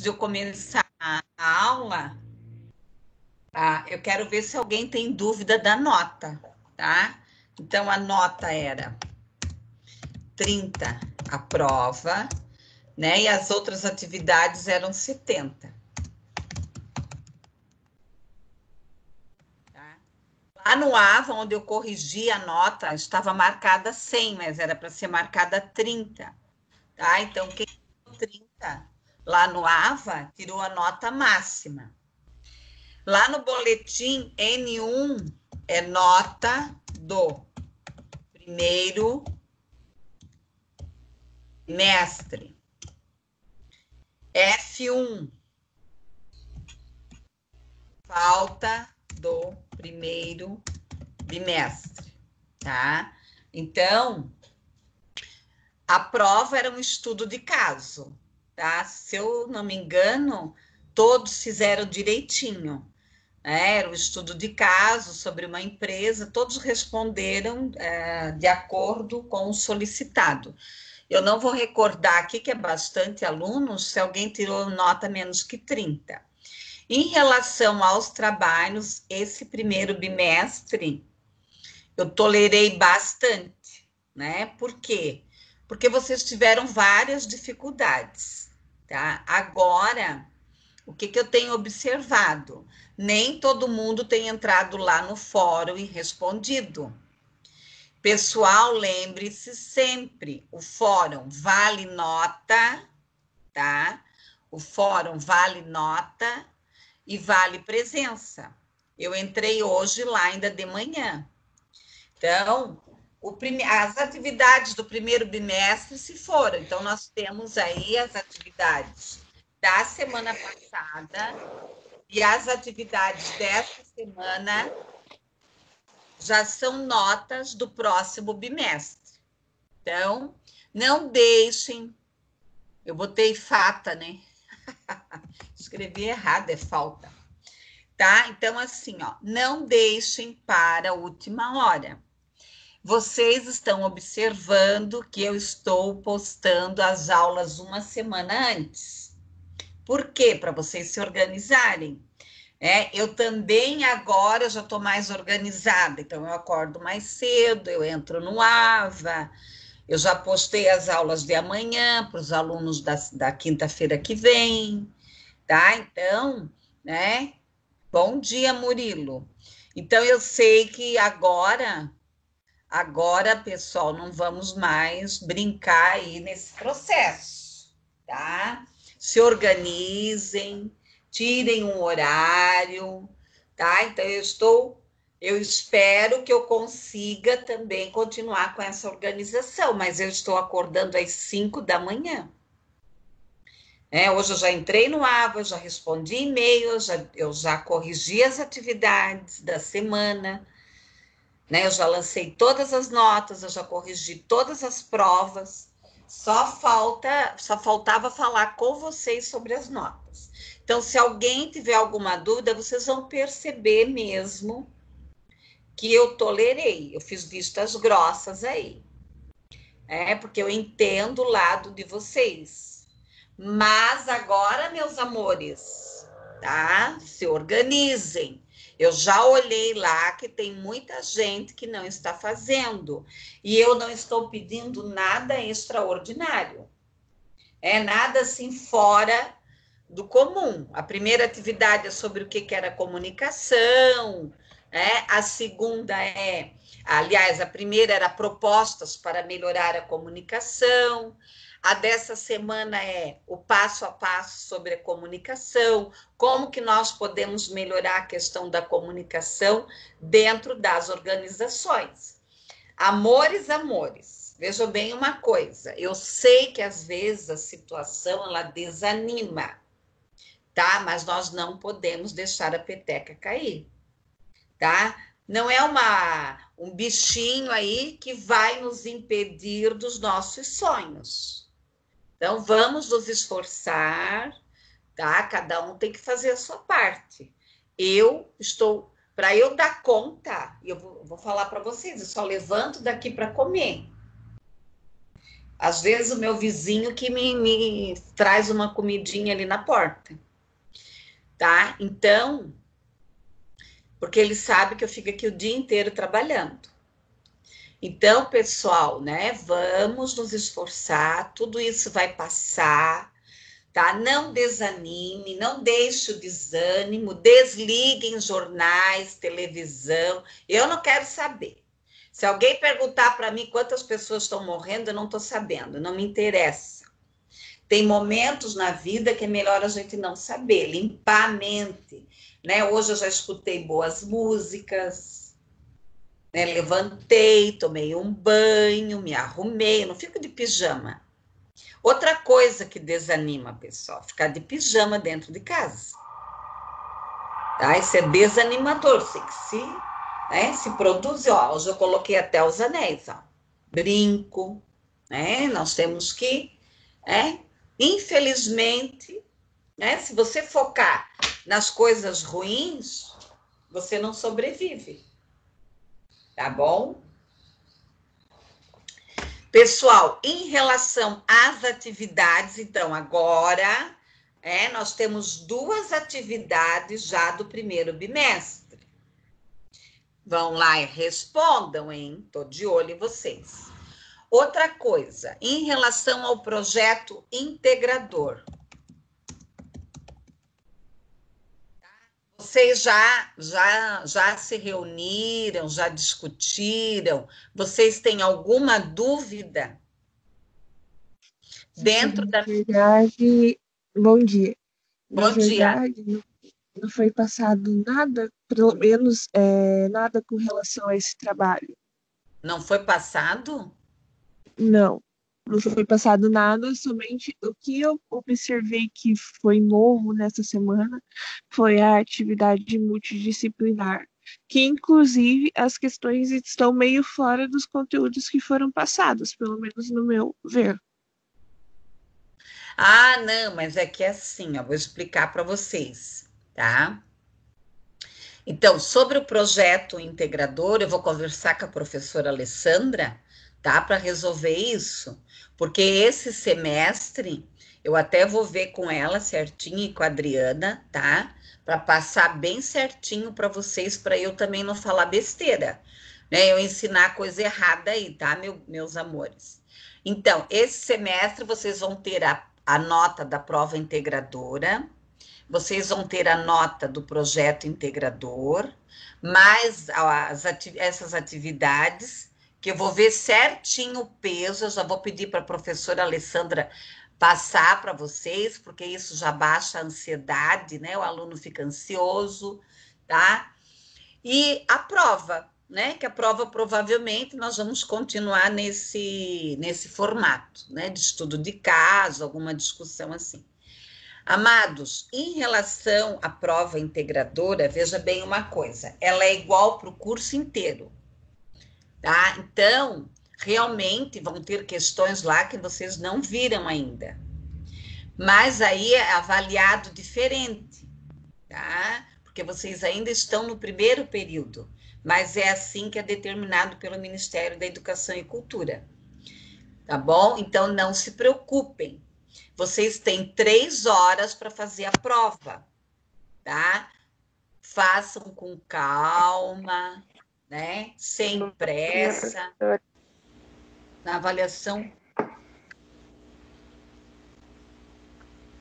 de eu começar a aula, eu quero ver se alguém tem dúvida da nota, tá? Então, a nota era 30 a prova, né? E as outras atividades eram 70. Tá? Lá no AVA, onde eu corrigi a nota, estava marcada 100, mas era para ser marcada 30. Tá? Então, quem tirou 30 lá no AVA tirou a nota máxima. Lá no boletim, N1 é nota do primeiro mestre. F1, falta do primeiro bimestre, tá? Então, a prova era um estudo de caso, tá? Se eu não me engano, todos fizeram direitinho. Era um estudo de caso sobre uma empresa, todos responderam de acordo com o solicitado. Eu não vou recordar aqui, que é bastante alunos, se alguém tirou nota menos que 30. Em relação aos trabalhos, esse primeiro bimestre, eu tolerei bastante, né? Por quê? Porque vocês tiveram várias dificuldades, tá? Agora, o que eu tenho observado? Nem todo mundo tem entrado lá no fórum e respondido. Pessoal, lembre-se sempre, o fórum vale nota, tá? O fórum vale nota e vale presença. Eu entrei hoje lá ainda de manhã. Então, as atividades do primeiro bimestre se foram. Então, nós temos aí as atividades da semana passada e as atividades desta semana já são notas do próximo bimestre. Então, não deixem... Eu botei fata, né? Escrevi errado, é falta. Tá? Então, assim, ó, não deixem para a última hora. Vocês estão observando que eu estou postando as aulas uma semana antes. Por quê? Para vocês se organizarem. Eu também agora já estou mais organizada, então eu acordo mais cedo, eu entro no AVA, eu já postei as aulas de amanhã para os alunos da quinta-feira que vem, tá? Então, né? Bom dia, Murilo. Então, eu sei que agora, pessoal, não vamos mais brincar aí nesse processo, tá? Se organizem, tirem um horário, tá? Então, eu espero que eu consiga também continuar com essa organização, mas eu estou acordando às 5 da manhã. Hoje eu já entrei no AVA, já respondi e-mail, eu já corrigi as atividades da semana, né? Eu já lancei todas as notas, eu já corrigi todas as provas, só faltava falar com vocês sobre as notas. Então, se alguém tiver alguma dúvida, vocês vão perceber mesmo que eu tolerei, eu fiz vistas grossas aí, porque eu entendo o lado de vocês. Mas agora, meus amores, tá? Se organizem. Eu já olhei lá que tem muita gente que não está fazendo. E eu não estou pedindo nada extraordinário. Nada assim fora do comum. A primeira atividade é sobre o que era comunicação, a segunda aliás, a primeira era propostas para melhorar a comunicação. A dessa semana é o passo a passo sobre a comunicação, como que nós podemos melhorar a questão da comunicação dentro das organizações. Amores, amores, vejam bem uma coisa, eu sei que às vezes a situação ela desanima, tá? Mas nós não podemos deixar a peteca cair, tá? Não é um bichinho aí que vai nos impedir dos nossos sonhos. Então, vamos nos esforçar, tá? Cada um tem que fazer a sua parte. Para eu dar conta, eu vou falar para vocês, eu só levanto daqui para comer. Às vezes o meu vizinho que me traz uma comidinha ali na porta, tá? Então, porque ele sabe que eu fico aqui o dia inteiro trabalhando. Então, pessoal, né? Vamos nos esforçar, tudo isso vai passar, tá? Não desanime, não deixe o desânimo, desliguem jornais, televisão. Eu não quero saber. Se alguém perguntar para mim quantas pessoas estão morrendo, eu não estou sabendo, não me interessa. Tem momentos na vida que é melhor a gente não saber, limpar a mente, né? Hoje eu já escutei boas músicas, né? Levantei, tomei um banho, me arrumei, eu não fico de pijama. Outra coisa que desanima, pessoal, ficar de pijama dentro de casa. Tá? Isso é desanimador. Você que se produz, ó, hoje eu coloquei até os anéis, ó. Brinco, né? Nós temos que, infelizmente, né? Se você focar nas coisas ruins, você não sobrevive, tá bom? Pessoal, em relação às atividades, então, agora nós temos 2 atividades já do primeiro bimestre. Vão lá e respondam, hein? Tô de olho em vocês. Outra coisa, em relação ao projeto integrador. Vocês já se reuniram, já discutiram? Vocês têm alguma dúvida dentro Na da... verdade, bom dia. Na Bom dia. verdade, não foi passado nada, pelo menos nada com relação a esse trabalho. Não foi passado? Não, não foi passado nada, somente o que eu observei que foi novo nessa semana foi a atividade multidisciplinar, que inclusive as questões estão meio fora dos conteúdos que foram passados, pelo menos no meu ver. Ah, não, mas é que é assim, eu vou explicar para vocês, tá? Então, sobre o projeto integrador, eu vou conversar com a professora Alessandra, tá? Para resolver isso, porque esse semestre eu até vou ver com ela certinho e com a Adriana, tá? Para passar bem certinho para vocês, para eu também não falar besteira, né? Eu ensinar coisa errada aí, tá, meus amores? Então, esse semestre vocês vão ter a nota da prova integradora, vocês vão ter a nota do projeto integrador, mais essas atividades, que eu vou ver certinho o peso, eu já vou pedir para a professora Alessandra passar para vocês, porque isso já baixa a ansiedade, né? O aluno fica ansioso, tá? E a prova, né? Que a prova provavelmente nós vamos continuar nesse formato, né? De estudo de caso, alguma discussão assim. Amados, em relação à prova integradora, veja bem uma coisa, ela é igual para o curso inteiro, tá? Então, realmente vão ter questões lá que vocês não viram ainda, mas aí é avaliado diferente, tá? Porque vocês ainda estão no primeiro período, mas é assim que é determinado pelo Ministério da Educação e Cultura, tá bom? Então, não se preocupem. Vocês têm 3 horas para fazer a prova, tá? Façam com calma, né? Sem pressa. Na avaliação.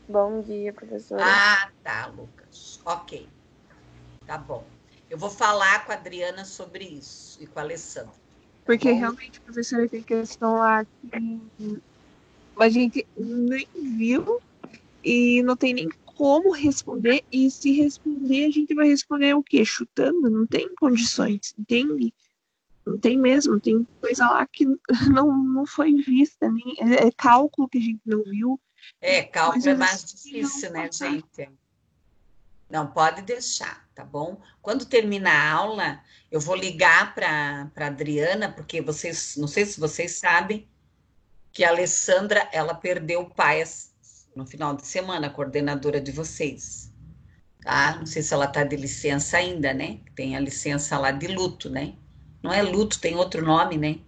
Bom dia, professora. Ah, tá, Lucas. Ok, tá bom. Eu vou falar com a Adriana sobre isso e com a Alessandra, tá Porque bom? realmente, professora, tem questão lá que a gente nem viu e não tem nem como responder. E se responder, a gente vai responder o quê? Chutando? Não tem condições, entende? Não tem mesmo. Tem coisa lá que não foi vista, nem, é cálculo que a gente não viu, Cálculo é coisas mais assim que não difícil, né, passaram. gente? Não pode deixar, tá bom? Quando terminar a aula, eu vou ligar para Adriana, porque vocês, não sei se vocês sabem, que a Alessandra, ela perdeu o pai no final de semana, a coordenadora de vocês, tá? Não sei se ela tá de licença ainda, né? Tem a licença lá de luto, né? Não é luto, tem outro nome, né?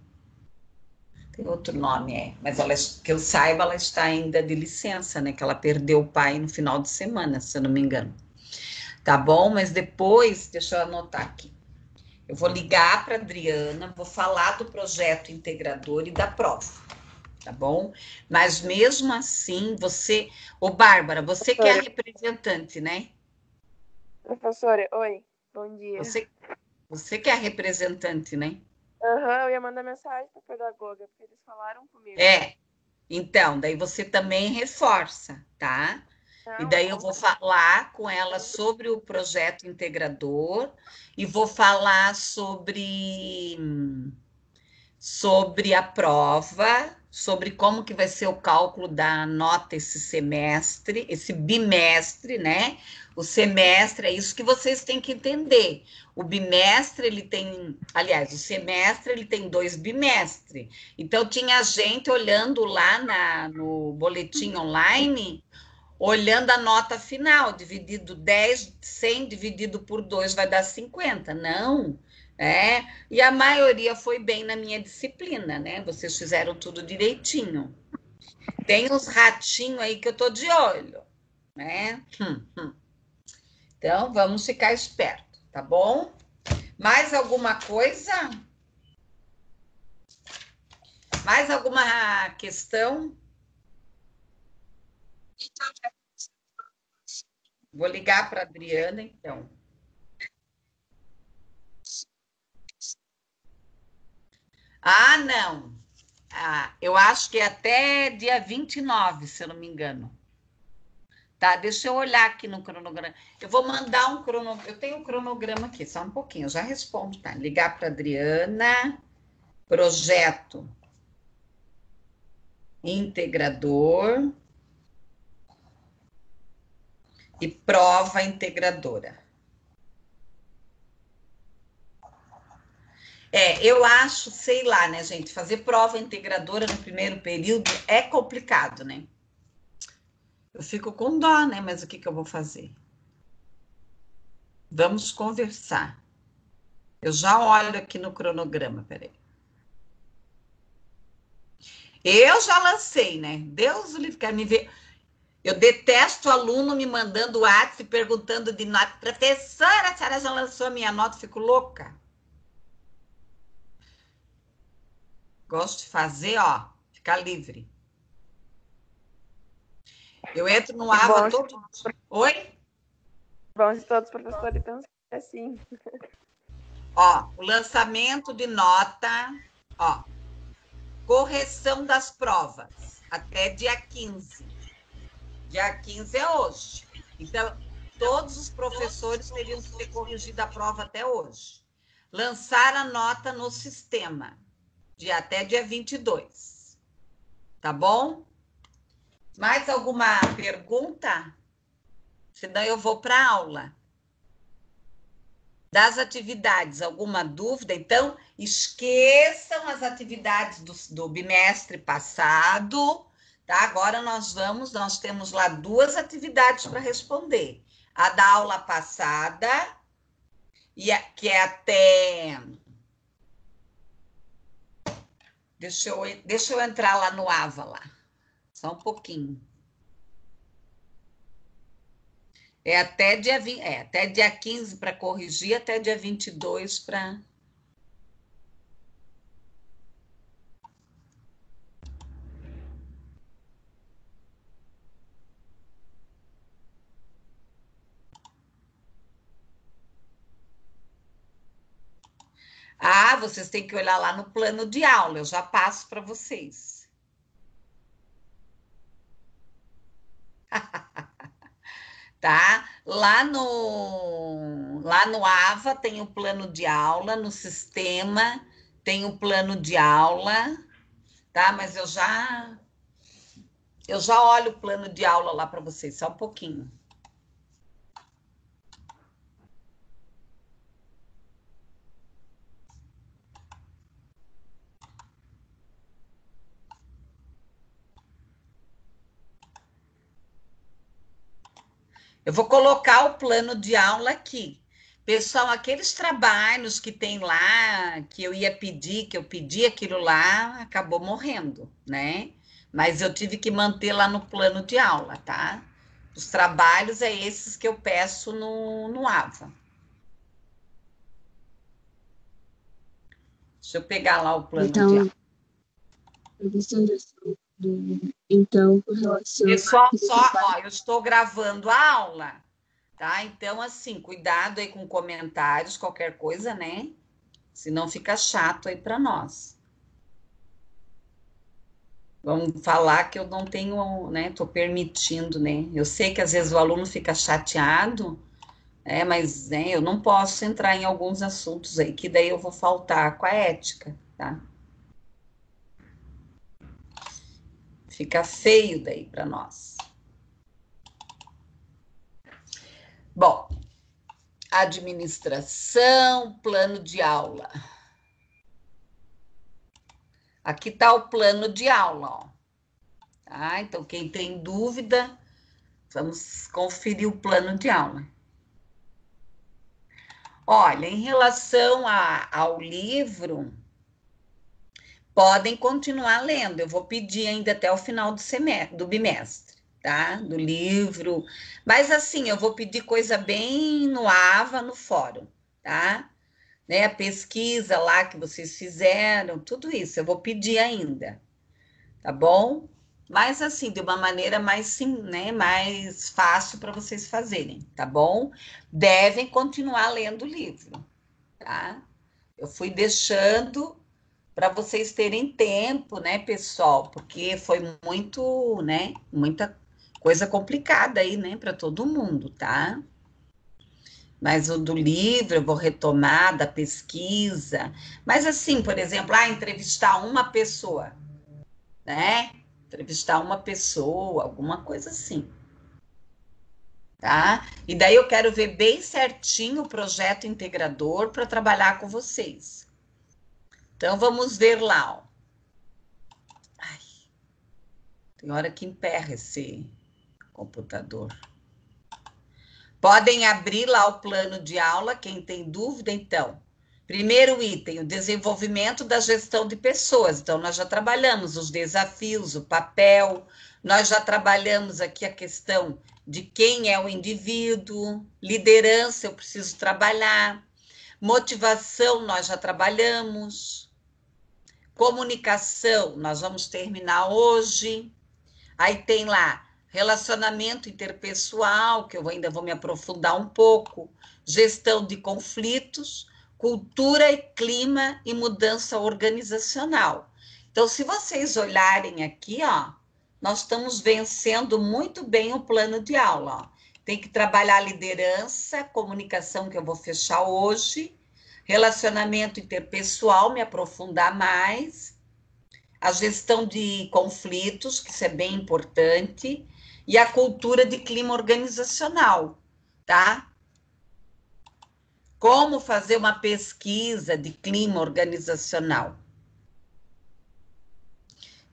Tem outro nome, mas ela, que eu saiba, ela está ainda de licença, né? Que ela perdeu o pai no final de semana, se eu não me engano. Tá bom? Mas depois, deixa eu anotar aqui. Eu vou ligar para Adriana, vou falar do projeto integrador e da prova, tá bom? Mas mesmo assim, você... Ô, Bárbara, você que é a Professora, representante, né? professora, oi, bom dia. Você que é a representante, né? Aham, eu ia mandar mensagem para pedagoga, porque eles falaram comigo. É, então, daí você também reforça, tá? E Não, daí eu vou falar com ela sobre o projeto integrador e vou falar sobre a prova, sobre como que vai ser o cálculo da nota esse semestre, esse bimestre, né? O semestre, é isso que vocês têm que entender. O bimestre, ele tem, aliás, o semestre, ele tem 2 bimestres. Então, tinha gente olhando lá no boletim online, olhando a nota final, dividido 10, 100 dividido por 2 vai dar 50. Não, e a maioria foi bem na minha disciplina, né? Vocês fizeram tudo direitinho. Tem uns ratinhos aí que eu tô de olho, né? Então, vamos ficar esperto, tá bom? Mais alguma coisa? Mais alguma questão? Vou ligar para a Adriana, então. Ah, não. Ah, eu acho que é até dia 29, se eu não me engano. Tá, deixa eu olhar aqui no cronograma. Eu vou mandar um cronograma. Eu tenho um cronograma aqui, só um pouquinho, eu já respondo, tá? Ligar para Adriana, projeto integrador e prova integradora. Eu acho, sei lá, né, gente? Fazer prova integradora no primeiro período é complicado, né? Eu fico com dó, né? Mas o que eu vou fazer? Vamos conversar. Eu já olho aqui no cronograma, peraí. Eu já lancei, né? Deus o livre, quer me ver. Eu detesto aluno me mandando WhatsApp perguntando de nota. Professora, a senhora já lançou a minha nota? Fico louca. Gosto de fazer, ó, ficar livre. Eu entro no Que AVA bom, todo dia. Oi? bom se todos os professores pensam assim. Ó, o lançamento de nota, ó, correção das provas, até dia 15. Dia 15 é hoje. Então, todos os professores teriam que ter corrigido a prova até hoje. Lançar a nota no sistema, até dia 22. Tá bom? Mais alguma pergunta? Senão eu vou para a aula. Das atividades, alguma dúvida? Então, esqueçam as atividades do bimestre passado, tá? Agora nós temos lá 2 atividades para responder. A da aula passada, que é até... Deixa eu entrar lá no AVA, lá. Só um pouquinho. Até dia 15 para corrigir, até dia 22 para... Ah, vocês têm que olhar lá no plano de aula, eu já passo para vocês. Tá? Lá no AVA tem o plano de aula, no sistema tem o plano de aula, tá? Mas eu já olho o plano de aula lá para vocês, só um pouquinho. Eu vou colocar o plano de aula aqui, Pessoal, aqueles trabalhos que tem lá, que eu ia pedir, que eu pedi aquilo lá, acabou morrendo, né? Mas eu tive que manter lá no plano de aula, tá? Os trabalhos é esses que eu peço no AVA. Deixa eu pegar lá o plano de Então, aula. professora, então, com relação Pessoal, àquele só, trabalho, ó, eu estou gravando a aula, tá? Então, assim, cuidado aí com comentários, qualquer coisa, né? Senão fica chato aí para nós. Vamos falar que eu não tenho, né? Estou permitindo, né? Eu sei que às vezes o aluno fica chateado, mas né, eu não posso entrar em alguns assuntos aí, que daí eu vou faltar com a ética, tá? Fica feio daí para nós. Bom, administração, plano de aula. Aqui está o plano de aula, ó. Tá? Então, quem tem dúvida, vamos conferir o plano de aula. Olha, em relação ao livro, podem continuar lendo. Eu vou pedir ainda até o final do semestre, do bimestre, tá? Do livro. Mas assim, eu vou pedir coisa bem no AVA, no fórum, tá? Né? A pesquisa lá que vocês fizeram, tudo isso, eu vou pedir ainda, tá bom? Mas assim, de uma maneira mais sim, né, mais fácil para vocês fazerem, tá bom? Devem continuar lendo o livro, tá? Eu fui deixando para vocês terem tempo, né, pessoal? Porque foi muito, né, muita coisa complicada aí, né, para todo mundo, tá? Mas o do livro eu vou retomar, da pesquisa. Mas assim, por exemplo, entrevistar uma pessoa, né? Entrevistar uma pessoa, alguma coisa assim, tá? E daí eu quero ver bem certinho o projeto integrador para trabalhar com vocês. Então vamos ver lá, ó. Ai, tem hora que emperra esse computador. Podem abrir lá o plano de aula, quem tem dúvida, então. Primeiro item, o desenvolvimento da gestão de pessoas. Então, nós já trabalhamos os desafios, o papel, nós já trabalhamos aqui a questão de quem é o indivíduo, liderança, eu preciso trabalhar, motivação, nós já trabalhamos, comunicação, nós vamos terminar hoje. Aí tem lá relacionamento interpessoal, que eu ainda vou me aprofundar um pouco, gestão de conflitos, cultura e clima e mudança organizacional. Então, se vocês olharem aqui, ó, nós estamos vencendo muito bem o plano de aula. Ó. Tem que trabalhar liderança, comunicação, que eu vou fechar hoje, relacionamento interpessoal, me aprofundar mais, a gestão de conflitos, que isso é bem importante, e a cultura de clima organizacional, tá? Como fazer uma pesquisa de clima organizacional?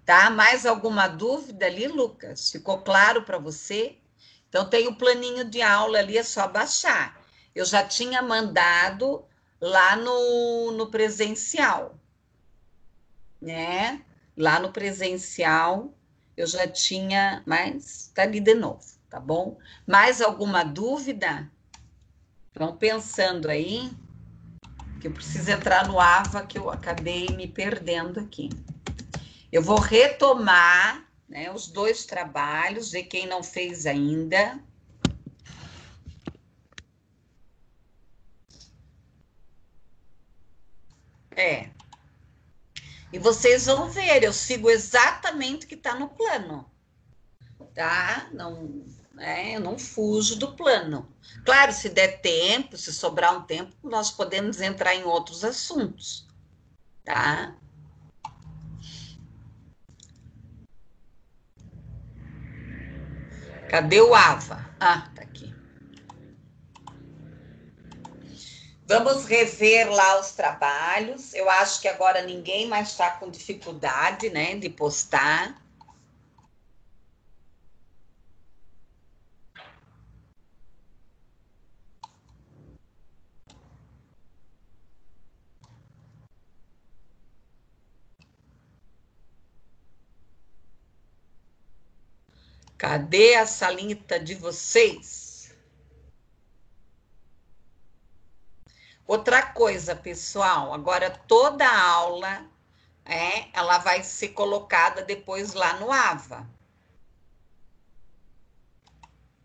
Tá? Mais alguma dúvida ali, Lucas? Ficou claro para você? Então, tem o planinho de aula ali, é só baixar. Eu já tinha mandado lá no presencial, né? Lá no presencial eu já tinha, mas tá ali de novo, tá bom? Mais alguma dúvida? Estão pensando aí que eu preciso entrar no AVA, que eu acabei me perdendo aqui. Eu vou retomar, né, os dois trabalhos de quem não fez ainda. É. E vocês vão ver, eu sigo exatamente o que está no plano, tá? Não, eu não fujo do plano. Claro, se der tempo, se sobrar um tempo, nós podemos entrar em outros assuntos, tá? Cadê o AVA? Ah, tá aqui. Vamos rever lá os trabalhos. Eu acho que agora ninguém mais está com dificuldade, né, de postar. Cadê a salita de vocês? Outra coisa, pessoal, agora toda aula, ela vai ser colocada depois lá no AVA.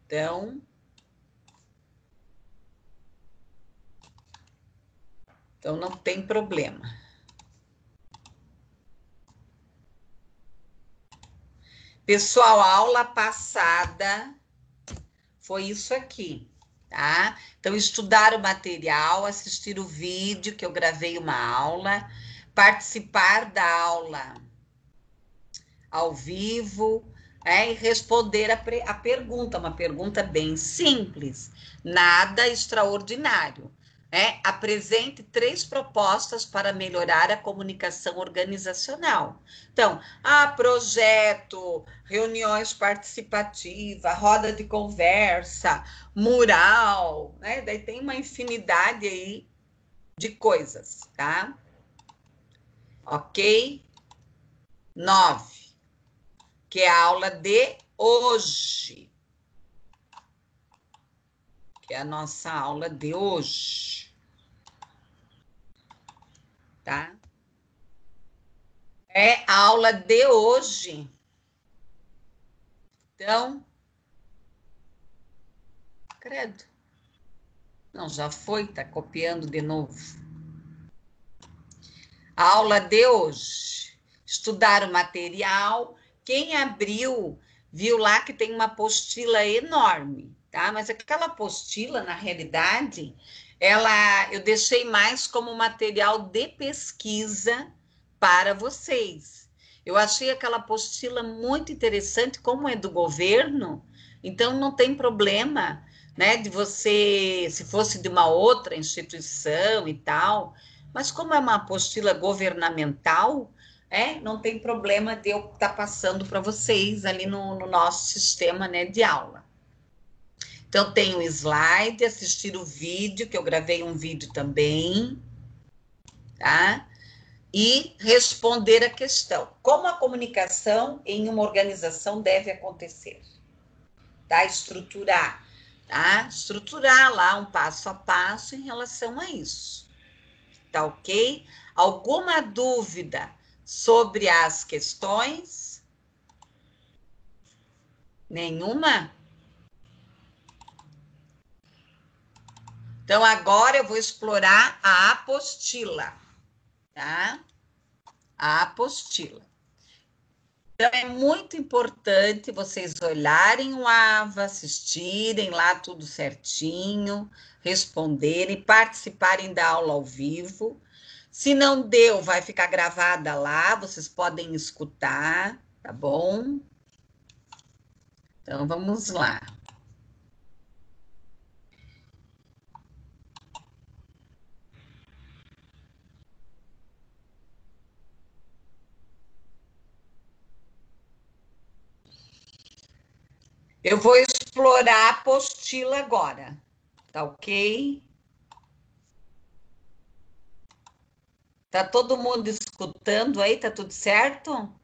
Então não tem problema. Pessoal, a aula passada foi isso aqui, tá? Então, estudar o material, assistir o vídeo que eu gravei uma aula, participar da aula ao vivo, e responder a pergunta, uma pergunta bem simples, nada extraordinário. Apresente 3 propostas para melhorar a comunicação organizacional. Então, projeto, reuniões participativas, roda de conversa, mural, Daí tem uma infinidade aí de coisas, tá? Ok? 9, que é a aula de hoje. Que é a nossa aula de hoje. Tá? É a aula de hoje. Então, credo. Não, já foi, tá copiando de novo. A aula de hoje. Estudar o material. Quem abriu, viu lá que tem uma apostila enorme, tá? Mas aquela apostila, na realidade, eu deixei mais como material de pesquisa para vocês. Eu achei aquela apostila muito interessante, como é do governo, então não tem problema, de você, se fosse de uma outra instituição e tal, mas como é uma apostila governamental, não tem problema de eu estar passando para vocês ali no nosso sistema, de aula. Então, tem o slide, assistir o vídeo, que eu gravei um vídeo também, tá? E responder a questão. Como a comunicação em uma organização deve acontecer? Tá? Estruturar, tá? Estruturar lá um passo a passo em relação a isso. Tá ok? Alguma dúvida sobre as questões? Nenhuma? Então, agora eu vou explorar a apostila, tá? A apostila. Então, é muito importante vocês olharem o AVA, assistirem lá tudo certinho, responderem, participarem da aula ao vivo. Se não deu, vai ficar gravada lá, vocês podem escutar, tá bom? Então, vamos lá. Eu vou explorar a apostila agora, tá ok? Tá todo mundo escutando aí? Tá tudo certo?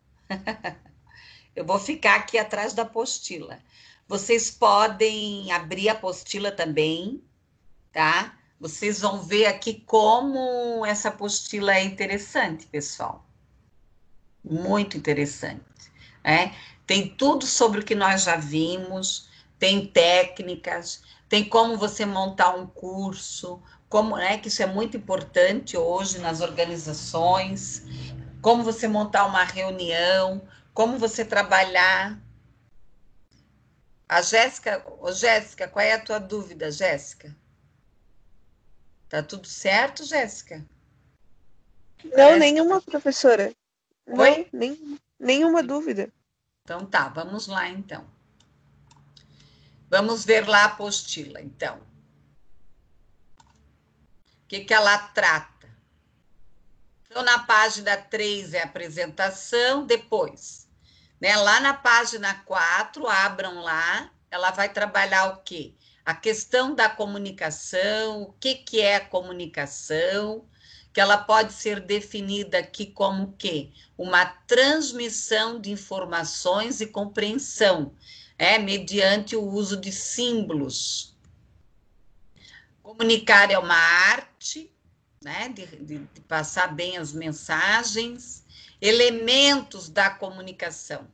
Eu vou ficar aqui atrás da apostila. Vocês podem abrir a apostila também, tá? Vocês vão ver aqui como essa apostila é interessante, pessoal. Muito interessante, Tem tudo sobre o que nós já vimos, tem técnicas, tem como você montar um curso, como, que isso é muito importante hoje nas organizações, como você montar uma reunião, como você trabalhar. A Jéssica, Jéssica, qual é a tua dúvida, Jéssica? Tá tudo certo, Jéssica? Não, nenhuma, professora. Oi? Não, nenhuma dúvida. Então tá, vamos lá então. Vamos ver lá a apostila, então. O que ela trata? Então, na página 3 é a apresentação, depois, lá na página 4, abram lá, ela vai trabalhar o quê? A questão da comunicação, o que é a comunicação, que ela pode ser definida aqui como o quê? Uma transmissão de informações e compreensão. mediante o uso de símbolos. Comunicar é uma arte, né, de passar bem as mensagens. Elementos da comunicação.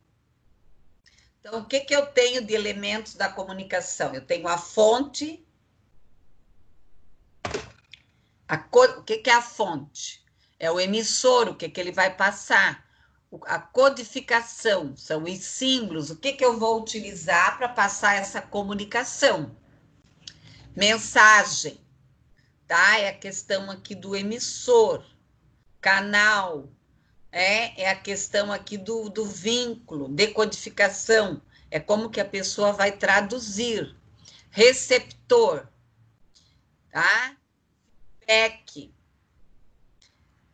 Então, o que eu tenho de elementos da comunicação? Eu tenho a fonte. O que é a fonte? É o emissor, o que ele vai passar. A codificação, são os símbolos, o que eu vou utilizar para passar essa comunicação. Mensagem, tá? É a questão aqui do emissor. Canal, é a questão aqui do vínculo, decodificação, é como que a pessoa vai traduzir. Receptor, tá? Feedback,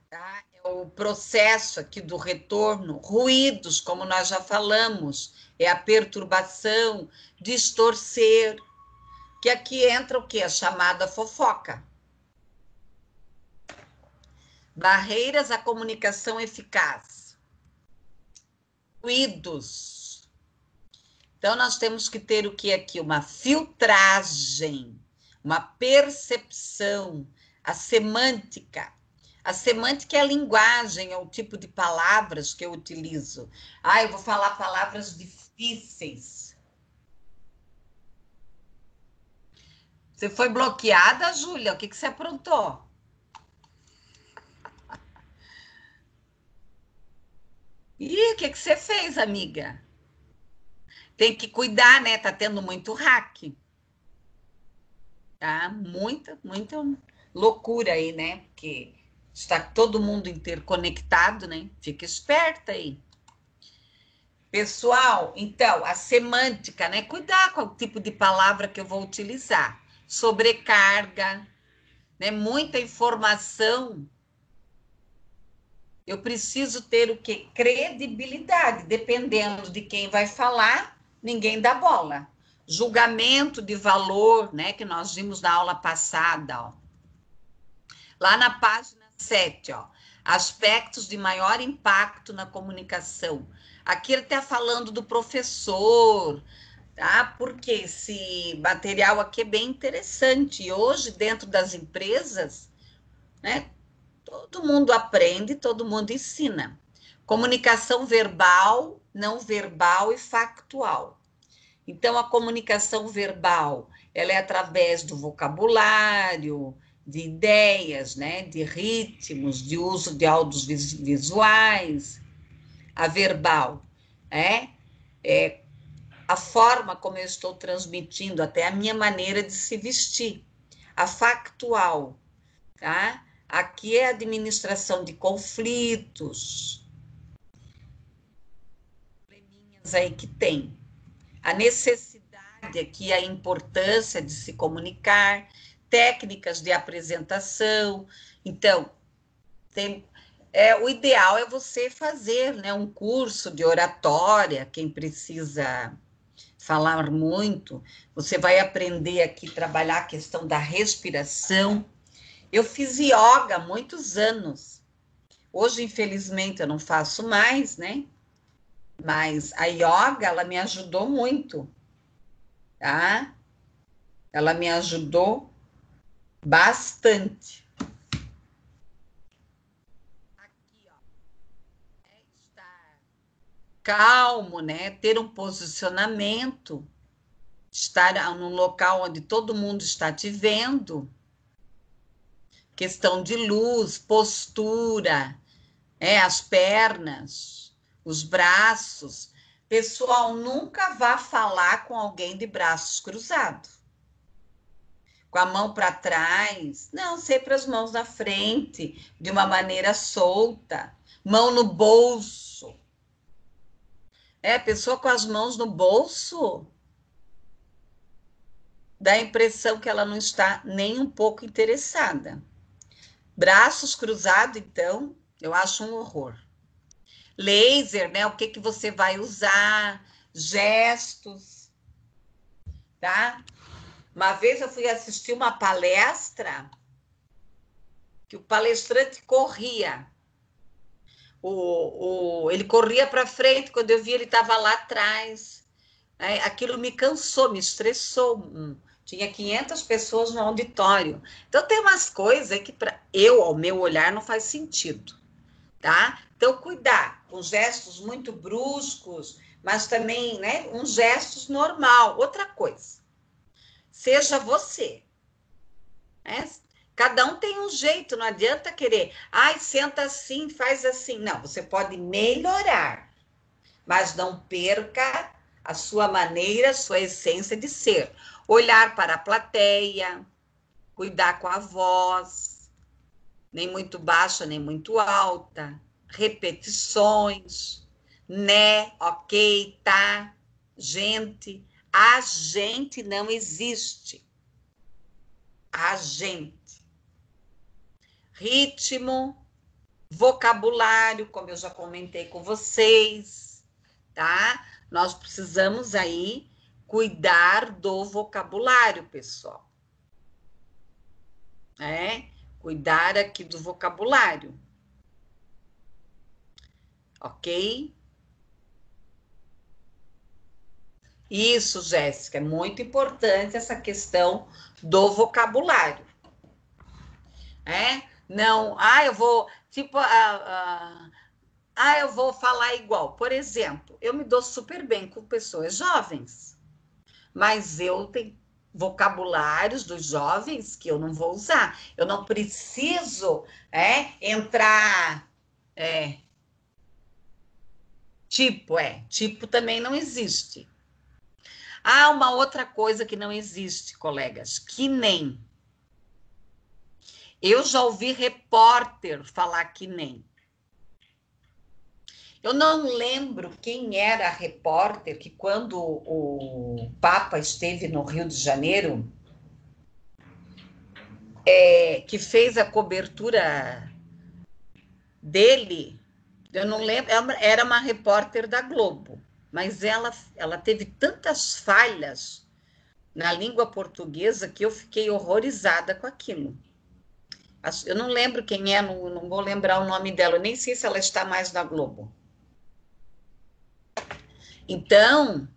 tá? É o processo aqui do retorno. Ruídos, como nós já falamos, é a perturbação, distorcer, que aqui entra o quê? A chamada fofoca. Barreiras à comunicação eficaz. Ruídos. Então, nós temos que ter o que aqui? Uma filtragem, uma percepção, a semântica. A semântica é a linguagem, é o tipo de palavras que eu utilizo. Eu vou falar palavras difíceis. Você foi bloqueada, Júlia? O que você aprontou? Ih, o que você fez, amiga? Tem que cuidar, né? Tá tendo muito hack. Tá? Muita loucura aí, né? Porque está todo mundo interconectado, né? Fica esperta aí. Pessoal, então, a semântica, né? Cuidar com o tipo de palavra que eu vou utilizar. Sobrecarga, né? Muita informação. Eu preciso ter o quê? Credibilidade. Dependendo de quem vai falar, ninguém dá bola. Julgamento de valor, né? Que nós vimos na aula passada, ó. Lá na página 7, ó. Aspectos de maior impacto na comunicação. Aqui ele está falando do professor, tá? Porque esse material aqui é bem interessante. E hoje, dentro das empresas, né? Todo mundo aprende, todo mundo ensina. Comunicação verbal, não verbal e factual. Então, a comunicação verbal, ela é através do vocabulário, de ideias, né? De ritmos, de uso de áudios visuais. A verbal é a forma como eu estou transmitindo, até a minha maneira de se vestir. A factual, tá? Aqui é a administração de conflitos, probleminhas aí que tem. A necessidade aqui, a importância de se comunicar, técnicas de apresentação. Então, o ideal é você fazer, né, um curso de oratória, quem precisa falar muito, você vai aprender aqui, trabalhar a questão da respiração. Eu fiz yoga há muitos anos. Hoje, infelizmente, eu não faço mais, né? Mas a yoga, ela me ajudou muito, tá? Ela me ajudou bastante. Aqui, ó, estar calmo, né? Ter um posicionamento, estar num local onde todo mundo está te vendo. Questão de luz, postura, as pernas, os braços. Pessoal, nunca vá falar com alguém de braços cruzados. Com a mão para trás. Não, sempre as mãos na frente, de uma maneira solta. Mão no bolso. A pessoa com as mãos no bolso dá a impressão que ela não está nem um pouco interessada. Braços cruzados, então, eu acho um horror. Laser, né? O que você vai usar, gestos, tá? Uma vez eu fui assistir uma palestra que o palestrante corria. Ele corria para frente, quando eu vi ele estava lá atrás. Aquilo me cansou, me estressou. Tinha 500 pessoas no auditório. Então, tem umas coisas que, ao meu olhar, não faz sentido, tá? Então, cuidar com gestos muito bruscos, mas também, né, uns gestos normal. Outra coisa, seja você, né? Cada um tem um jeito, não adianta querer, ai, senta assim, faz assim. Não, você pode melhorar, mas não perca a sua maneira, a sua essência de ser. Olhar para a plateia, cuidar com a voz, nem muito baixa, nem muito alta, repetições, né, ok, tá, gente. A gente não existe. A gente. Ritmo, vocabulário, como eu já comentei com vocês, tá? Nós precisamos aí cuidar do vocabulário, pessoal. Cuidar aqui do vocabulário. Ok? Isso, Jéssica, é muito importante essa questão do vocabulário. Não, eu vou, tipo, eu vou falar igual. Por exemplo, eu me dou super bem com pessoas jovens, mas eu tenho vocabulários dos jovens que eu não vou usar. Eu não preciso entrar. Tipo também não existe. Uma outra coisa que não existe, colegas, que nem. Eu já ouvi repórter falar que nem. Eu não lembro quem era a repórter que, quando o Papa esteve no Rio de Janeiro, que fez a cobertura dele, eu não lembro, era uma repórter da Globo, mas ela teve tantas falhas na língua portuguesa que eu fiquei horrorizada com aquilo. Eu não lembro quem é, não vou lembrar o nome dela, eu nem sei se ela está mais na Globo. Então,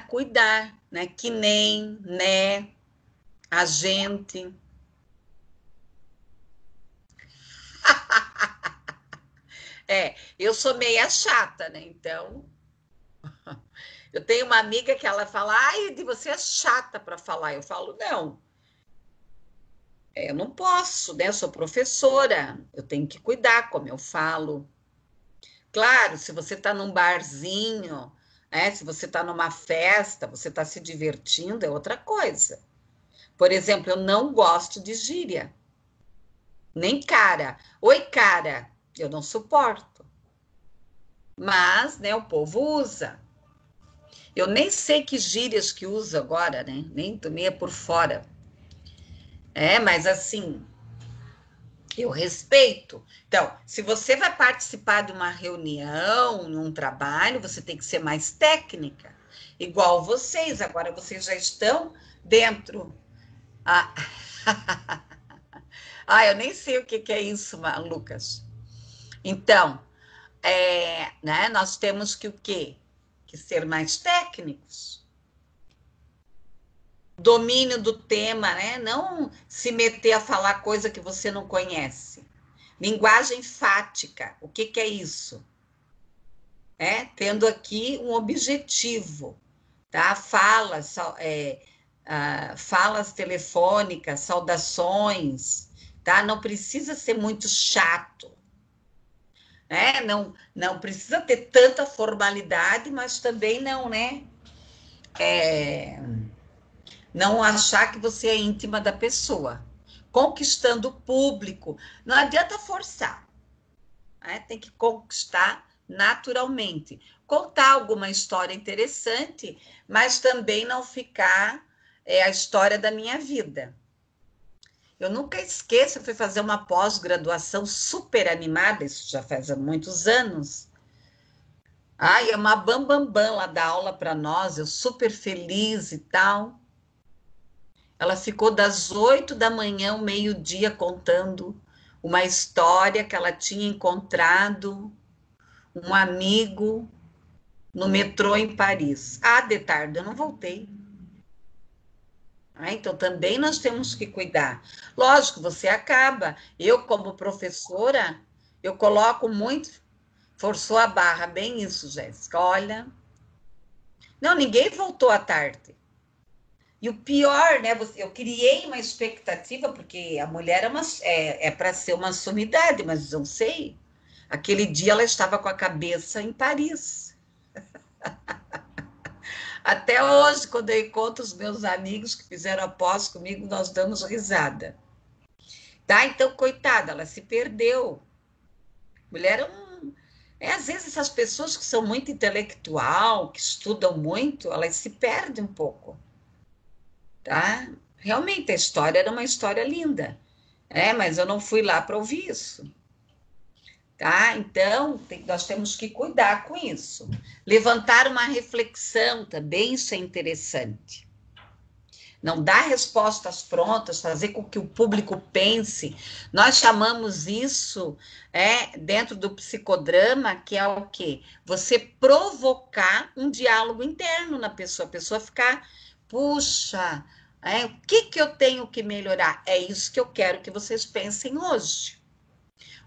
cuidar, né? Que nem, né? A gente. Eu sou meia chata, né? Então, eu tenho uma amiga que ela fala, de você é chata para falar. Eu falo, não. Eu não posso, né? Eu sou professora, eu tenho que cuidar como eu falo. Claro, se você está num barzinho, se você está numa festa, você está se divertindo, é outra coisa. Por exemplo, eu não gosto de gíria. Nem cara. Oi, cara. Eu não suporto. Mas, né, o povo usa. Eu nem sei que gírias que usa agora, né? Nem tomei por fora. Mas assim, eu respeito. Então, se você vai participar de uma reunião, num trabalho, você tem que ser mais técnica. Igual vocês. Agora vocês já estão dentro. Eu nem sei o que é isso, Lucas. Então, né, nós temos que o quê? Que ser mais técnicos. Domínio do tema, né? Não se meter a falar coisa que você não conhece. Linguagem fática, o que é isso? Tendo aqui um objetivo, tá? Falas telefônicas, saudações, tá? Não precisa ser muito chato. Não precisa ter tanta formalidade, mas também não, né? Não achar que você é íntima da pessoa. Conquistando o público. Não adianta forçar. Tem que conquistar naturalmente. Contar alguma história interessante, mas também não ficar a história da minha vida. Eu nunca esqueço, eu fui fazer uma pós-graduação super animada, isso já faz muitos anos. É uma bambambam lá dar aula para nós, eu super feliz e tal. Ela ficou das 8 da manhã ao meio-dia contando uma história que ela tinha encontrado um amigo no metrô em Paris. Ah, de tarde eu não voltei. Então, também nós temos que cuidar. Lógico, você acaba. Eu, como professora, eu coloco muito. Forçou a barra, bem isso, Jéssica. Olha. Não, ninguém voltou à tarde. E o pior, né? Eu criei uma expectativa, porque a mulher é para ser uma sumidade, mas eu sei. Aquele dia ela estava com a cabeça em Paris. Até hoje, quando eu encontro os meus amigos que fizeram após comigo, nós damos risada. Tá? Então, coitada, ela se perdeu. Mulher às vezes essas pessoas que são muito intelectual, que estudam muito, elas se perdem um pouco, tá? Realmente a história era uma história linda, mas eu não fui lá para ouvir isso, tá? Então, nós temos que cuidar com isso. Levantar uma reflexão também, isso é interessante. Não dar respostas prontas, fazer com que o público pense. Nós chamamos isso, dentro do psicodrama, que é o quê? Você provocar um diálogo interno na pessoa, a pessoa ficar, puxa, o que eu tenho que melhorar? É isso que eu quero que vocês pensem hoje.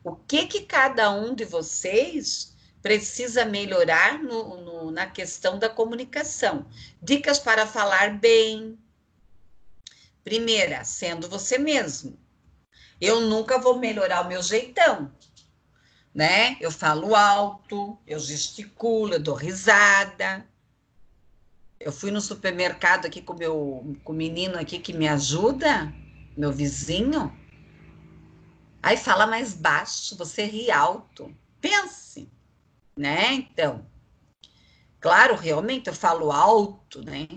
O que cada um de vocês precisa melhorar na questão da comunicação? Dicas para falar bem. Primeira, sendo você mesmo. Eu nunca vou melhorar o meu jeitão, né? Eu falo alto, eu gesticulo, eu dou risada. Eu fui no supermercado aqui com o menino aqui que me ajuda, meu vizinho. Aí fala mais baixo, você ri alto. Pense, né? Então, claro, realmente eu falo alto, né?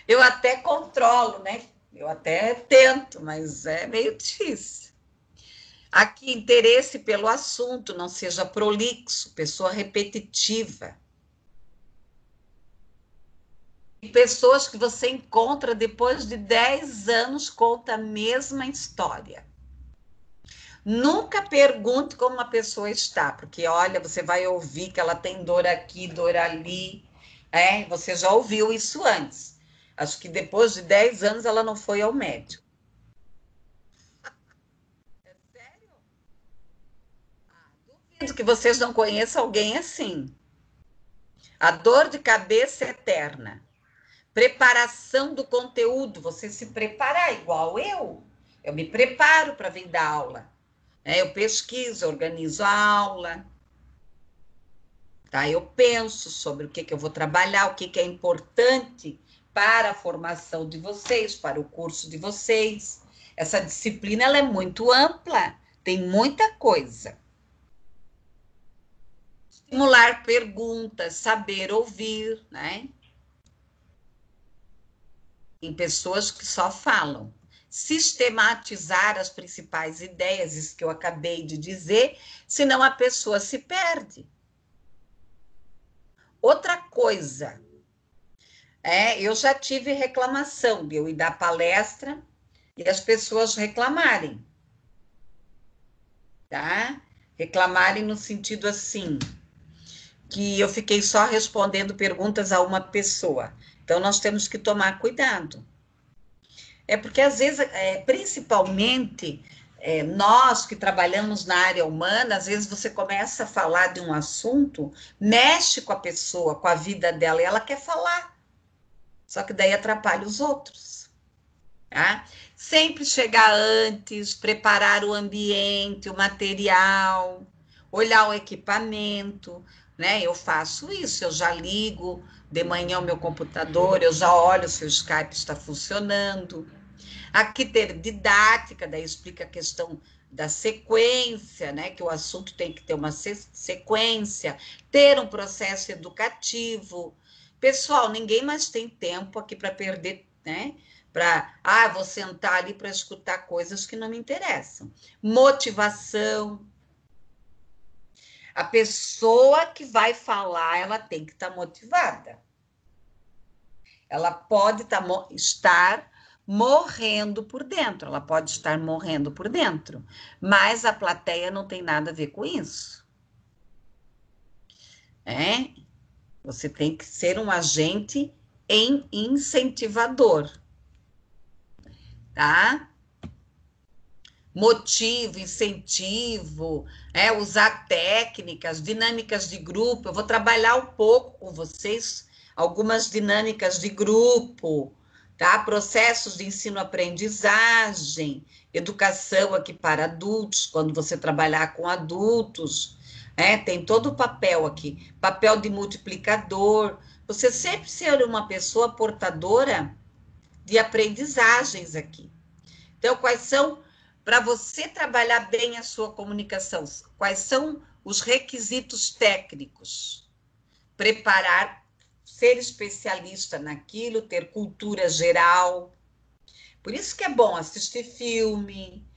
Eu até controlo, né? Eu até tento, mas é meio difícil. Aqui, interesse pelo assunto, não seja prolixo, pessoa repetitiva. E pessoas que você encontra depois de 10 anos, conta a mesma história. Nunca pergunte como uma pessoa está, porque olha, você vai ouvir que ela tem dor aqui, dor ali. Você já ouviu isso antes. Acho que depois de 10 anos ela não foi ao médico. É sério? Duvido que vocês não conheçam alguém assim. A dor de cabeça eterna. Preparação do conteúdo, você se preparar igual eu. Eu me preparo para vir dar aula. Eu pesquiso, organizo a aula. Tá? Eu penso sobre o que eu vou trabalhar, o que é importante para a formação de vocês, para o curso de vocês. Essa disciplina ela é muito ampla, tem muita coisa. Estimular perguntas, saber ouvir, né? Em pessoas que só falam. Sistematizar as principais ideias, isso que eu acabei de dizer, senão a pessoa se perde. Outra coisa, eu já tive reclamação de eu ir dar palestra e as pessoas reclamarem, tá? Reclamarem no sentido assim, que eu fiquei só respondendo perguntas a uma pessoa. Então, nós temos que tomar cuidado. Porque, às vezes, principalmente, nós que trabalhamos na área humana, às vezes você começa a falar de um assunto, mexe com a pessoa, com a vida dela, e ela quer falar. Só que daí atrapalha os outros. Tá? Sempre chegar antes, preparar o ambiente, o material, olhar o equipamento, né? Eu faço isso, eu já ligo de manhã o meu computador, eu já olho se o Skype está funcionando. Aqui ter didática, daí explica a questão da sequência, né? Que o assunto tem que ter uma sequência, ter um processo educativo. Pessoal, ninguém mais tem tempo aqui para perder, né? Vou sentar ali para escutar coisas que não me interessam. Motivação. A pessoa que vai falar, ela tem que estar motivada. Ela pode estar morrendo por dentro, ela pode estar morrendo por dentro, mas a plateia não tem nada a ver com isso. né? Você tem que ser um agente incentivador, tá? Motivo, incentivo, usar técnicas, dinâmicas de grupo. Eu vou trabalhar um pouco com vocês algumas dinâmicas de grupo, tá? Processos de ensino-aprendizagem, educação aqui para adultos, quando você trabalhar com adultos, tem todo o papel aqui, papel de multiplicador. Você sempre ser uma pessoa portadora de aprendizagens aqui. Então, quais são, para você trabalhar bem a sua comunicação, quais são os requisitos técnicos? Preparar, ser especialista naquilo, ter cultura geral. Por isso que é bom assistir filme,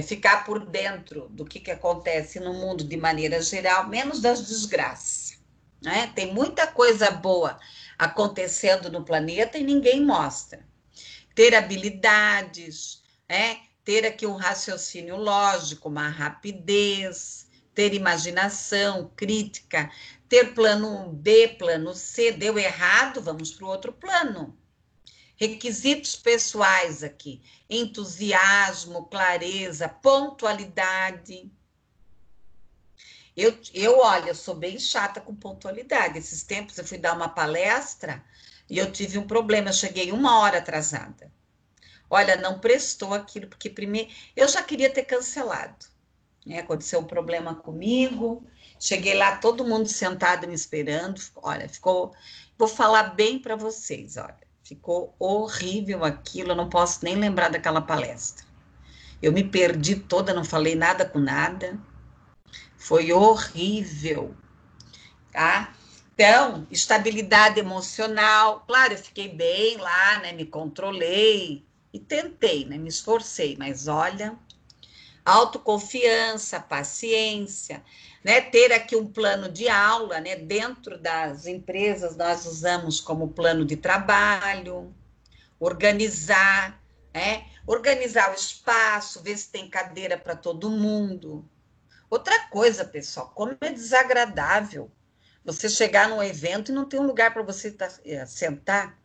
ficar por dentro do que acontece no mundo de maneira geral, menos das desgraças. Né? Tem muita coisa boa acontecendo no planeta e ninguém mostra. Ter habilidades, ter aqui um raciocínio lógico, uma rapidez, ter imaginação, crítica, ter plano B, plano C, deu errado, vamos para o outro plano. Requisitos pessoais aqui, entusiasmo, clareza, pontualidade. Olha, eu sou bem chata com pontualidade. Esses tempos eu fui dar uma palestra e eu tive um problema, eu cheguei 1 hora atrasada. Olha, não prestou aquilo, porque primeiro eu já queria ter cancelado. Aconteceu um problema comigo, cheguei lá, todo mundo sentado me esperando. Olha, ficou. Vou falar bem para vocês, olha, ficou horrível aquilo, eu não posso nem lembrar daquela palestra. Eu me perdi toda, não falei nada com nada. Foi horrível, tá? Então, estabilidade emocional. Claro, eu fiquei bem lá, né? Me controlei e tentei, né? Me esforcei, mas olha, autoconfiança, paciência, né? Ter aqui um plano de aula, né? Dentro das empresas, nós usamos como plano de trabalho, organizar, né? Organizar o espaço, ver se tem cadeira para todo mundo. Outra coisa, pessoal, como é desagradável você chegar num evento e não ter um lugar para você sentar,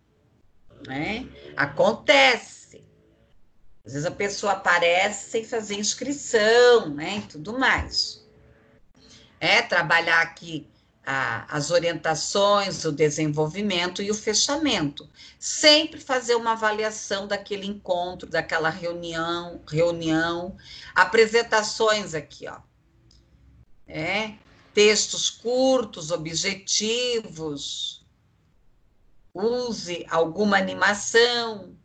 né? Acontece. Às vezes a pessoa aparece sem fazer inscrição, né? E tudo mais. Trabalhar aqui as orientações, o desenvolvimento e o fechamento. Sempre fazer uma avaliação daquele encontro, daquela reunião, apresentações aqui, ó. Textos curtos, objetivos, use alguma animação.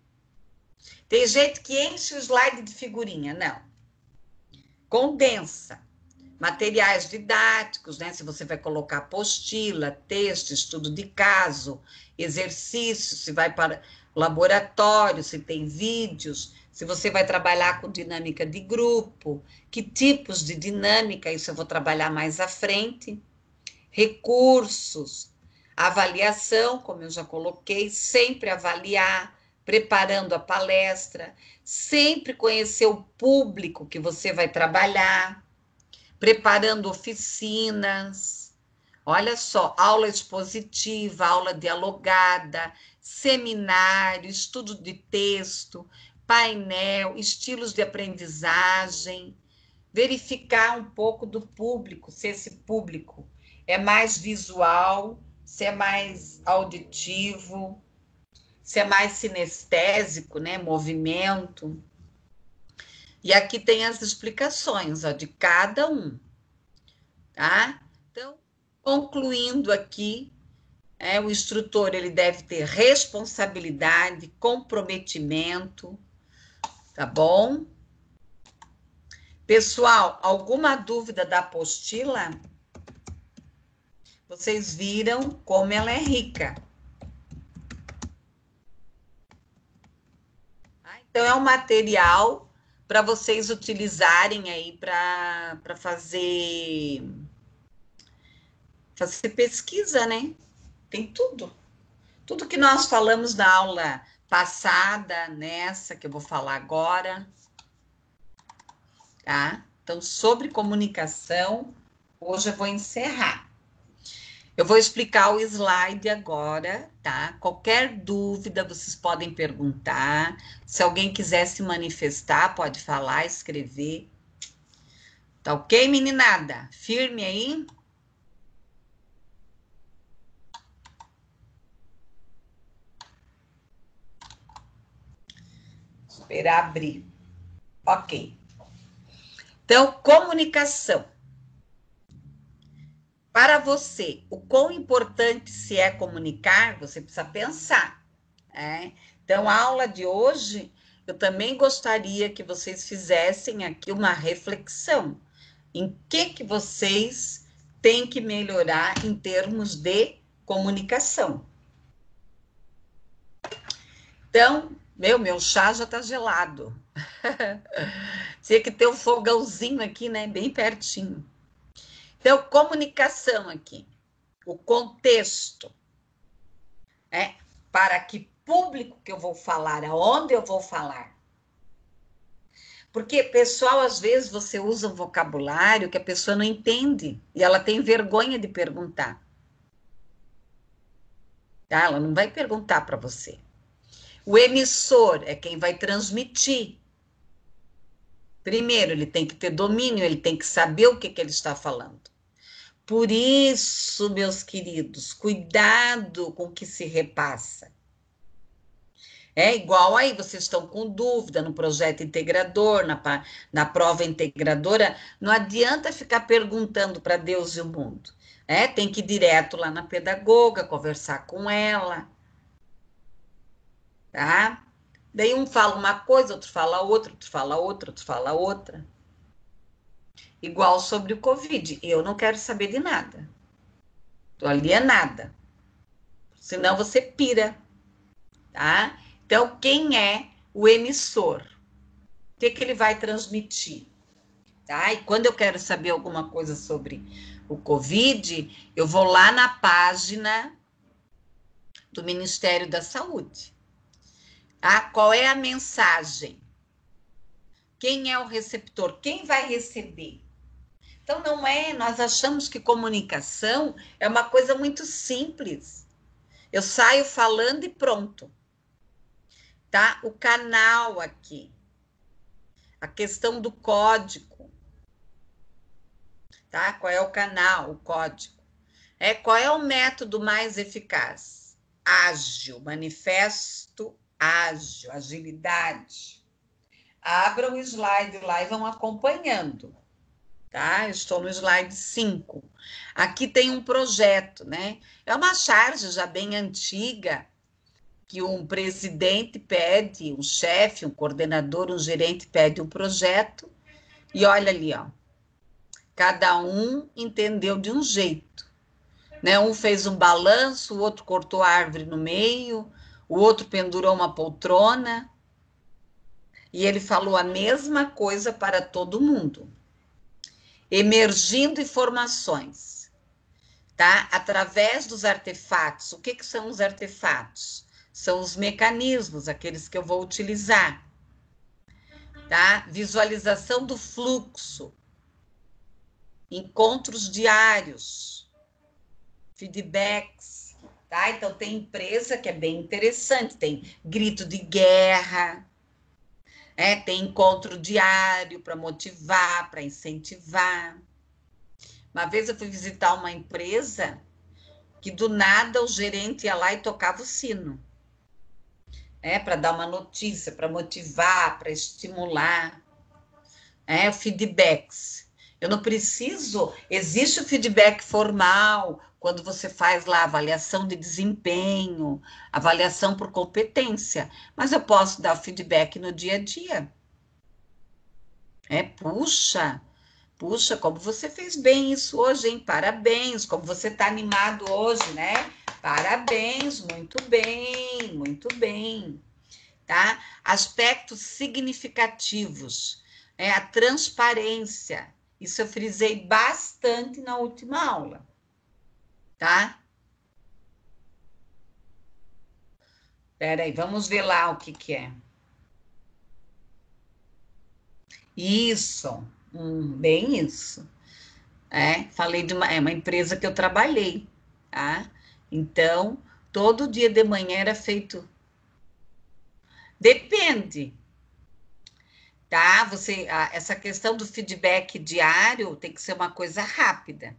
Tem gente que enche o slide de figurinha, não. Condensa. Materiais didáticos, né? Se você vai colocar apostila, texto, estudo de caso, exercício, se vai para laboratório, se tem vídeos, se você vai trabalhar com dinâmica de grupo, que tipos de dinâmica, isso eu vou trabalhar mais à frente. Recursos, avaliação, como eu já coloquei, sempre avaliar, preparando a palestra, sempre conhecer o público que você vai trabalhar, preparando oficinas, olha só, aula expositiva, aula dialogada, seminário, estudo de texto, painel, estilos de aprendizagem, verificar um pouco do público, se esse público é mais visual, se é mais auditivo, se é mais sinestésico, né, movimento. E aqui tem as explicações, ó, de cada um, tá? Então, concluindo aqui, o instrutor ele deve ter responsabilidade, comprometimento, tá bom? Pessoal, alguma dúvida da apostila? Vocês viram como ela é rica. Então, é um material para vocês utilizarem aí para fazer pesquisa, né? Tem tudo. Tudo que nós falamos na aula passada, nessa que eu vou falar agora, tá? Então, sobre comunicação, hoje eu vou encerrar. Eu vou explicar o slide agora, tá? Qualquer dúvida vocês podem perguntar. Se alguém quiser se manifestar, pode falar, escrever. Tá ok, meninada? Firme aí? Esperar abrir. Ok. Então, comunicação. Para você, o quão importante se é comunicar, você precisa pensar. Né? Então, a aula de hoje, eu também gostaria que vocês fizessem aqui uma reflexão. Em que vocês têm que melhorar em termos de comunicação? Então, meu chá já está gelado. Tinha que ter um fogãozinho aqui, né? Bem pertinho. Então, comunicação aqui. O contexto. Para que público que eu vou falar, aonde eu vou falar. Porque, pessoal, às vezes você usa um vocabulário que a pessoa não entende e ela tem vergonha de perguntar. Tá? Ela não vai perguntar para você. O emissor é quem vai transmitir. Primeiro, ele tem que ter domínio, ele tem que saber o que ele está falando. Por isso, meus queridos, cuidado com o que se repassa. É igual aí, vocês estão com dúvida no projeto integrador, na prova integradora, não adianta ficar perguntando para Deus e o mundo. Tem que ir direto lá na pedagoga, conversar com ela, tá? Daí um fala uma coisa, outro fala outra, outro fala outra, outro fala outra. Igual sobre o Covid, eu não quero saber de nada. Tô alienada. Senão você pira, tá? Então, quem é o emissor? O que ele vai transmitir? Tá? E quando eu quero saber alguma coisa sobre o Covid, eu vou lá na página do Ministério da Saúde. Tá? Qual é a mensagem? Quem é o receptor? Quem vai receber? Então, não é, nós achamos que comunicação é uma coisa muito simples. Eu saio falando e pronto. Tá? O canal aqui. A questão do código. Tá? Qual é o canal, o código? Qual é o método mais eficaz? Ágil, manifesto ágil, agilidade. Abram o slide lá e vão acompanhando, tá? Eu estou no slide 5. Aqui tem um projeto, né? É uma charge já bem antiga, que um presidente pede, um chefe, um coordenador, um gerente pede um projeto, e olha ali, ó. Cada um entendeu de um jeito. Né? Um fez um balanço, o outro cortou a árvore no meio, o outro pendurou uma poltrona, e ele falou a mesma coisa para todo mundo. Emergindo informações, tá? Através dos artefatos. O que são os artefatos? São os mecanismos, aqueles que eu vou utilizar, tá? Visualização do fluxo, encontros diários, feedbacks, tá? Então, tem empresa que é bem interessante, tem grito de guerra, tem encontro diário para motivar, para incentivar. Uma vez eu fui visitar uma empresa que do nada o gerente ia lá e tocava o sino, para dar uma notícia, para motivar, para estimular, feedbacks. Eu não preciso, existe o feedback formal, quando você faz lá avaliação de desempenho, avaliação por competência, mas eu posso dar o feedback no dia a dia. Puxa, como você fez bem isso hoje, hein? Parabéns, como você está animado hoje, né? Parabéns, muito bem, tá? Aspectos significativos, a transparência. Isso eu frisei bastante na última aula, tá? Espera aí, vamos ver lá o que é. Isso, bem isso. Falei de uma empresa que eu trabalhei. tá? Então, todo dia de manhã era feito. Depende, tá? Essa questão do feedback diário tem que ser uma coisa rápida.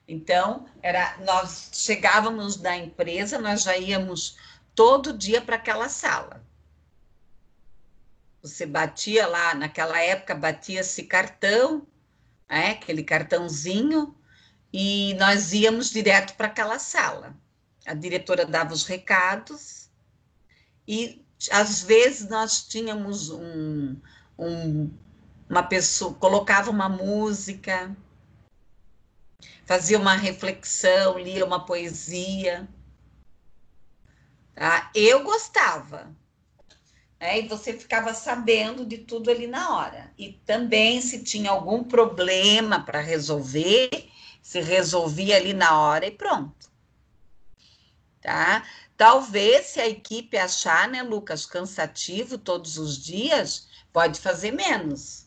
Então, nós chegávamos da empresa, nós já íamos todo dia para aquela sala. Você batia lá, naquela época batia-se cartão, aquele cartãozinho, e nós íamos direto para aquela sala. A diretora dava os recados e às vezes nós tínhamos uma pessoa, colocava uma música, fazia uma reflexão, lia uma poesia. Tá? Eu gostava. E você ficava sabendo de tudo ali na hora. E também, se tinha algum problema para resolver, se resolvia ali na hora e pronto. Tá? Talvez, se a equipe achar, né, Lucas, cansativo todos os dias, pode fazer menos.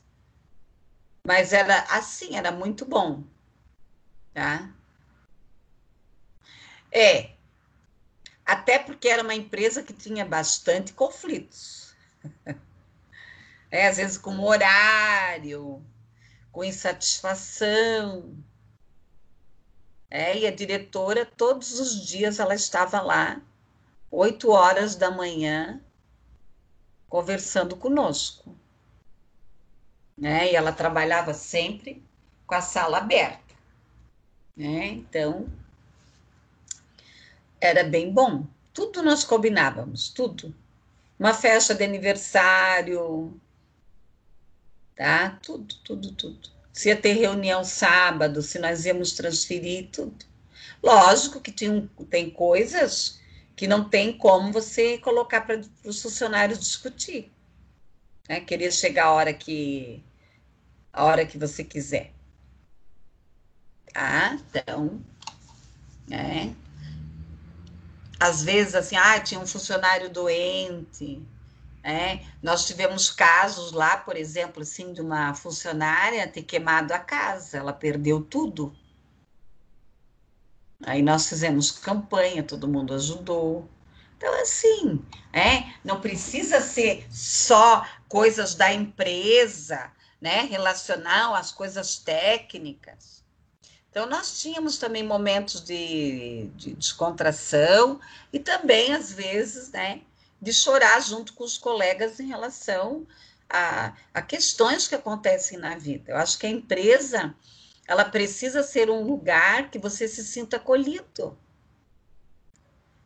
Mas era assim, era muito bom. Tá? Até porque era uma empresa que tinha bastante conflitos. Às vezes com horário, com insatisfação. E a diretora, todos os dias, ela estava lá, 8 horas da manhã, conversando conosco. E ela trabalhava sempre com a sala aberta. Então, era bem bom. Tudo nós combinávamos, tudo. Uma festa de aniversário, tá? Tudo, tudo, tudo. Se ia ter reunião sábado, se nós íamos transferir, tudo. Lógico que tem coisas que não tem como você colocar para os funcionários discutir. Queria chegar a hora que você quiser. Tá? Então, às vezes, assim, tinha um funcionário doente. Nós tivemos casos lá, por exemplo, assim, de uma funcionária ter queimado a casa, ela perdeu tudo. Aí nós fizemos campanha, todo mundo ajudou. Então, assim, não precisa ser só coisas da empresa, né, relacional às coisas técnicas. Então, nós tínhamos também momentos de descontração e também, às vezes, né, de chorar junto com os colegas em relação a questões que acontecem na vida. Eu acho que a empresa, ela precisa ser um lugar que você se sinta acolhido.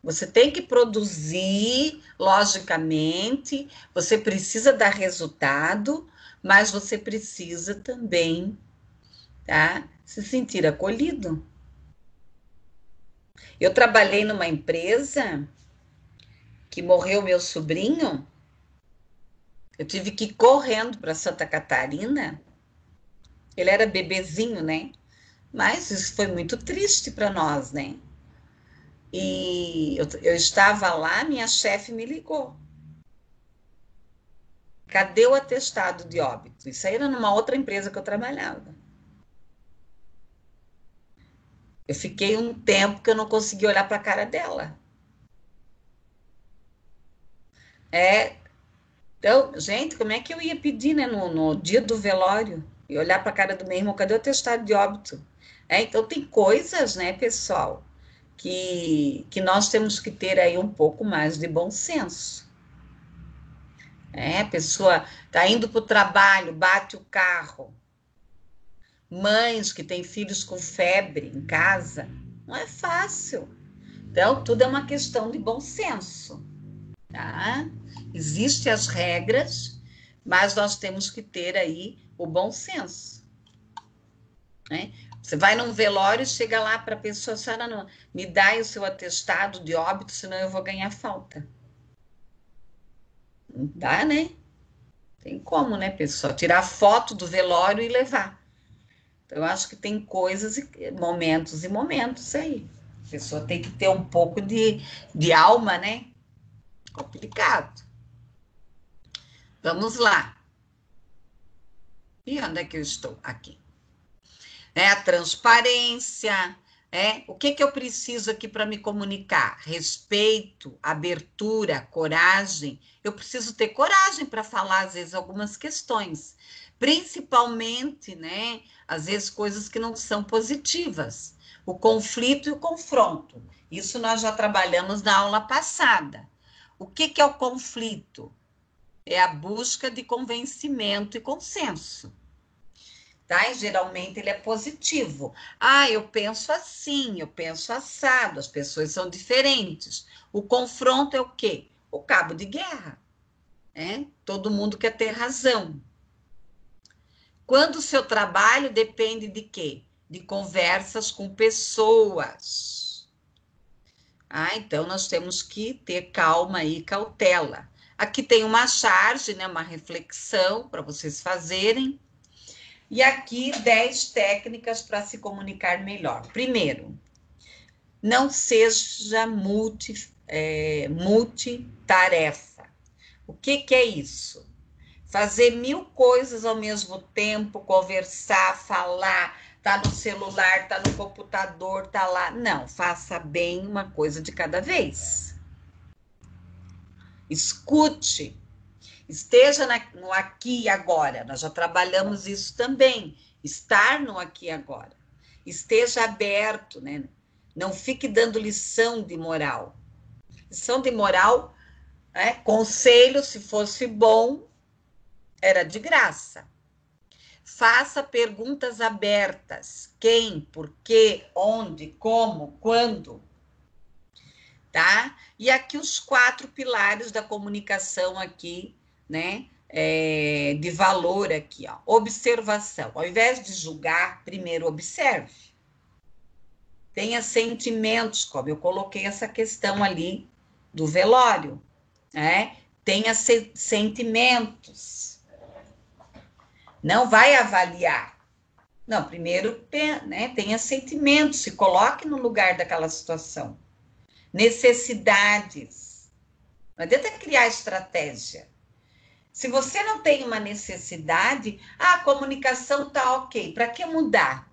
Você tem que produzir, logicamente, você precisa dar resultado, mas você precisa também, tá, se sentir acolhido. Eu trabalhei numa empresa que morreu meu sobrinho, eu tive que ir correndo para Santa Catarina, ele era bebezinho, né? Mas isso foi muito triste para nós, né? E eu estava lá, minha chefe me ligou. Cadê o atestado de óbito? Isso aí era numa outra empresa que eu trabalhava. Eu fiquei um tempo que eu não conseguia olhar para a cara dela. Então, gente, como é que eu ia pedir, né, no dia do velório e olhar para a cara do meu irmão? Cadê o atestado de óbito? Então, tem coisas, né, pessoal, que nós temos que ter aí um pouco mais de bom senso. A pessoa está indo para o trabalho, bate o carro. Mães que têm filhos com febre em casa, não é fácil. Então, tudo é uma questão de bom senso, tá? Existem as regras, mas nós temos que ter aí o bom senso. Você vai num velório e chega lá para a pessoa, senhora, não, me dá aí o seu atestado de óbito, senão eu vou ganhar falta. Não dá, né? Tem como, né, pessoal? Tirar foto do velório e levar. Então, eu acho que tem coisas, momentos e momentos aí. A pessoa tem que ter um pouco de alma, né? Complicado. Vamos lá. E onde é que eu estou? Aqui. A transparência, O que eu preciso aqui para me comunicar? Respeito, abertura, coragem. Eu preciso ter coragem para falar, às vezes, algumas questões. Principalmente, né? Às vezes, coisas que não são positivas. O conflito e o confronto. Isso nós já trabalhamos na aula passada. O que é o conflito? É a busca de convencimento e consenso. Tá? E geralmente ele é positivo. Eu penso assim, eu penso assado, as pessoas são diferentes. O confronto é o quê? O cabo de guerra. Todo mundo quer ter razão. Quando o seu trabalho depende de quê? De conversas com pessoas. Então nós temos que ter calma e cautela. Aqui tem uma charge, né, uma reflexão para vocês fazerem. E aqui 10 técnicas para se comunicar melhor. Primeiro, não seja multitarefa. O que é isso? Fazer 1000 coisas ao mesmo tempo, conversar, falar, tá no celular, tá no computador, tá lá. Não, faça bem uma coisa de cada vez. Escute. Esteja no aqui e agora. Nós já trabalhamos isso também. Estar no aqui e agora. Esteja aberto, né? Não fique dando lição de moral. Lição de moral, conselho, se fosse bom, era de graça. Faça perguntas abertas. Quem, por quê, onde, como, quando. Tá? E aqui os 4 pilares da comunicação aqui, né? De valor aqui, ó. Observação. Ao invés de julgar, primeiro observe. Tenha sentimentos, como eu coloquei essa questão ali do velório, né? Tenha sentimentos. Não vai avaliar. Não, primeiro, né? Tenha sentimentos, se coloque no lugar daquela situação. Necessidades. Não adianta criar estratégia. Se você não tem uma necessidade, a comunicação está ok. Para que mudar?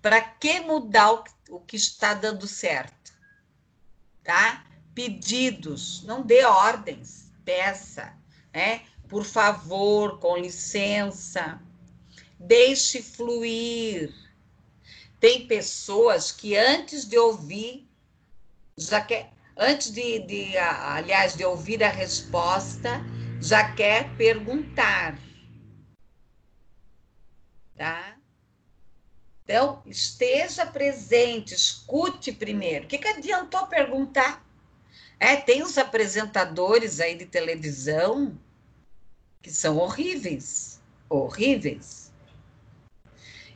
Para que mudar o que está dando certo? Tá? Pedidos, não dê ordens, peça, Por favor, com licença, deixe fluir. Tem pessoas que antes de ouvir, já quer, antes aliás, de ouvir a resposta, já quer perguntar, tá? Então, esteja presente, escute primeiro. O que adiantou perguntar? Tem os apresentadores aí de televisão que são horríveis, horríveis.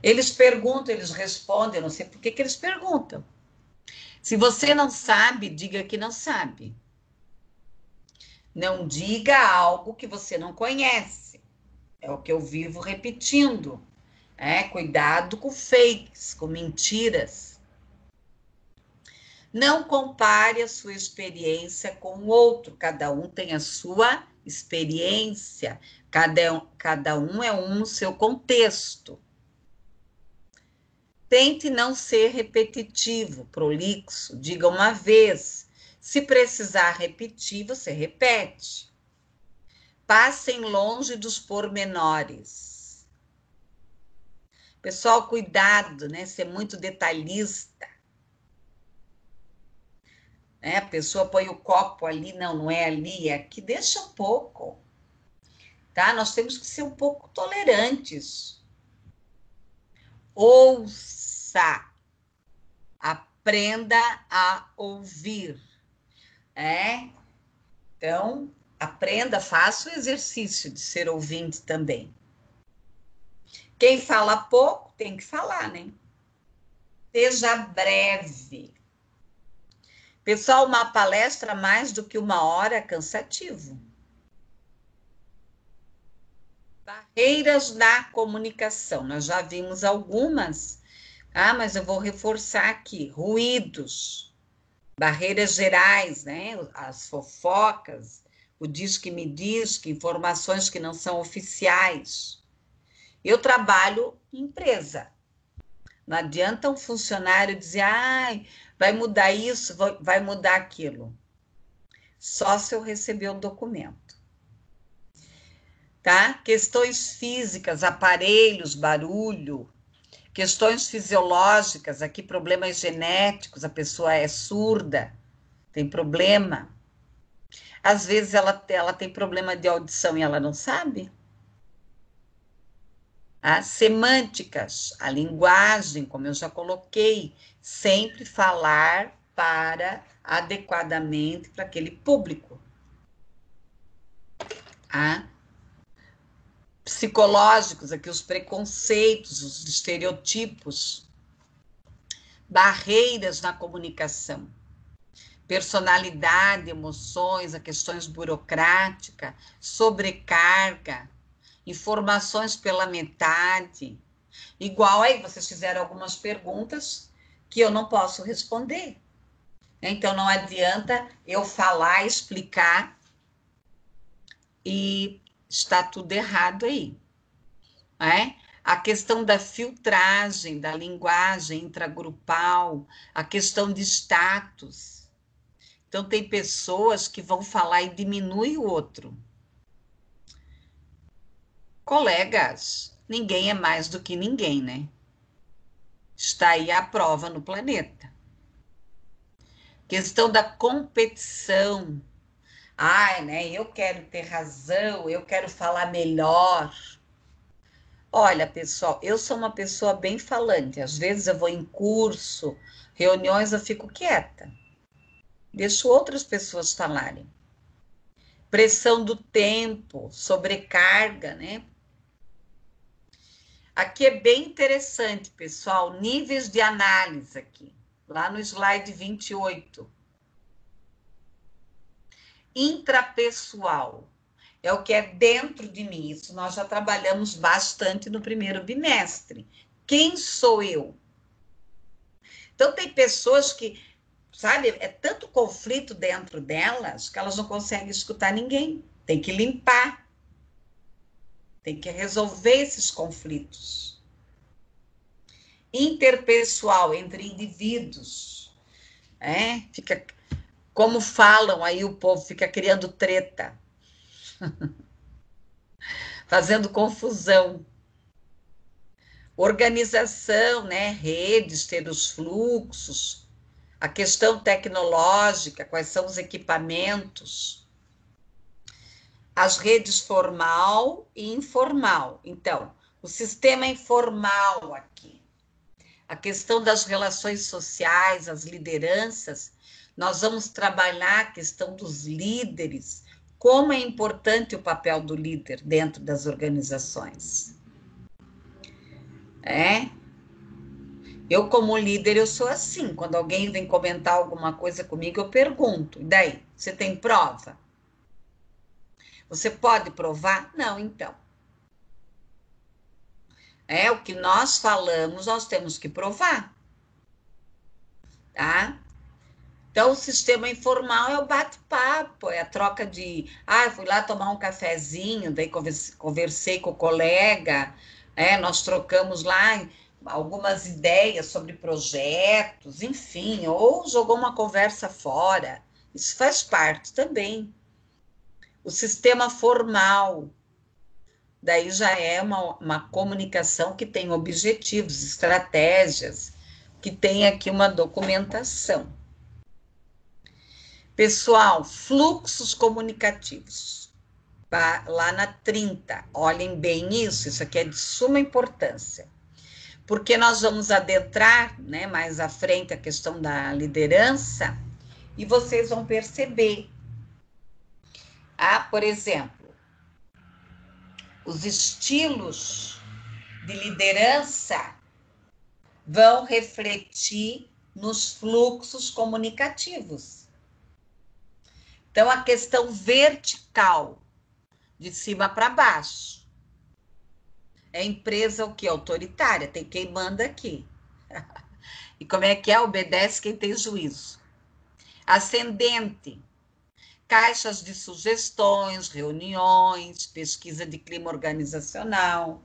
Eles perguntam, eles respondem, eu não sei por que eles perguntam. Se você não sabe, diga que não sabe. Não diga algo que você não conhece. É o que eu vivo repetindo. Cuidado com fakes, com mentiras. Não compare a sua experiência com o outro. Cada um tem a sua experiência. Cada um é um no seu contexto. Tente não ser repetitivo, prolixo. Diga uma vez. Se precisar repetir, você repete. Passem longe dos pormenores. Pessoal, cuidado, né? Ser muito detalhista. A pessoa põe o copo ali, não é ali, é aqui. Deixa um pouco. Tá? Nós temos que ser um pouco tolerantes. Ouça. Aprenda a ouvir. Então, aprenda, faça o exercício de ser ouvinte também. Quem fala pouco tem que falar, né? Seja breve. Pessoal, uma palestra mais do que 1 hora é cansativo. Barreiras na comunicação. Nós já vimos algumas. Mas eu vou reforçar aqui. Ruídos. Barreiras gerais, né? As fofocas, o diz que me diz, que informações que não são oficiais. Eu trabalho em empresa. Não adianta um funcionário dizer, ai, vai mudar isso, vai mudar aquilo. Só se eu receber o documento. Tá? Questões físicas, aparelhos, barulho, questões fisiológicas, aqui problemas genéticos, a pessoa é surda, tem problema. Às vezes ela tem problema de audição e ela não sabe. As semânticas, a linguagem, como eu já coloquei, sempre falar adequadamente para aquele público. Psicológicos, aqui os preconceitos, os estereotipos, barreiras na comunicação, personalidade, emoções, a questões burocráticas, sobrecarga, informações pela metade. Igual aí, vocês fizeram algumas perguntas que eu não posso responder. Então, não adianta eu falar, explicar e está tudo errado aí. A questão da filtragem, da linguagem intragrupal, a questão de status. Então, tem pessoas que vão falar e diminui o outro. Colegas, ninguém é mais do que ninguém, né? Está aí a prova no planeta. Questão da competição. Ai, né? Eu quero ter razão, eu quero falar melhor. Olha, pessoal, eu sou uma pessoa bem falante. Às vezes eu vou em curso, reuniões, eu fico quieta. Deixo outras pessoas falarem. Pressão do tempo, sobrecarga, né? Aqui é bem interessante, pessoal, níveis de análise aqui, lá no slide 28. Intrapessoal é o que é dentro de mim. Isso nós já trabalhamos bastante no primeiro bimestre. Quem sou eu? Então, tem pessoas que, sabe, é tanto conflito dentro delas que elas não conseguem escutar ninguém. Tem que limpar. Tem que resolver esses conflitos. Interpessoal, entre indivíduos. Fica, como falam aí, o povo fica criando treta. Fazendo confusão. Organização, né? Redes, ter os fluxos, a questão tecnológica, quais são os equipamentos, as redes formal e informal. Então, o sistema informal aqui, a questão das relações sociais, as lideranças, nós vamos trabalhar a questão dos líderes, como é importante o papel do líder dentro das organizações. Eu, como líder, eu sou assim. Quando alguém vem comentar alguma coisa comigo, eu pergunto. E daí? Você tem prova? Você pode provar? Não, então. O que nós falamos, nós temos que provar. Tá? Então, o sistema informal é o bate-papo, é a troca de... fui lá tomar um cafezinho, daí conversei com o colega, nós trocamos lá algumas ideias sobre projetos, enfim, ou jogou uma conversa fora. Isso faz parte também. O sistema formal, daí já é uma comunicação que tem objetivos, estratégias, que tem aqui uma documentação. Pessoal, fluxos comunicativos. Lá na 30, olhem bem isso aqui é de suma importância. Porque nós vamos adentrar, né, mais à frente a questão da liderança e vocês vão perceber. Por exemplo, os estilos de liderança vão refletir nos fluxos comunicativos. Então, a questão vertical, de cima para baixo. É empresa o quê? Autoritária, tem quem manda aqui. E como é que é? Obedece quem tem juízo. Ascendente, caixas de sugestões, reuniões, pesquisa de clima organizacional.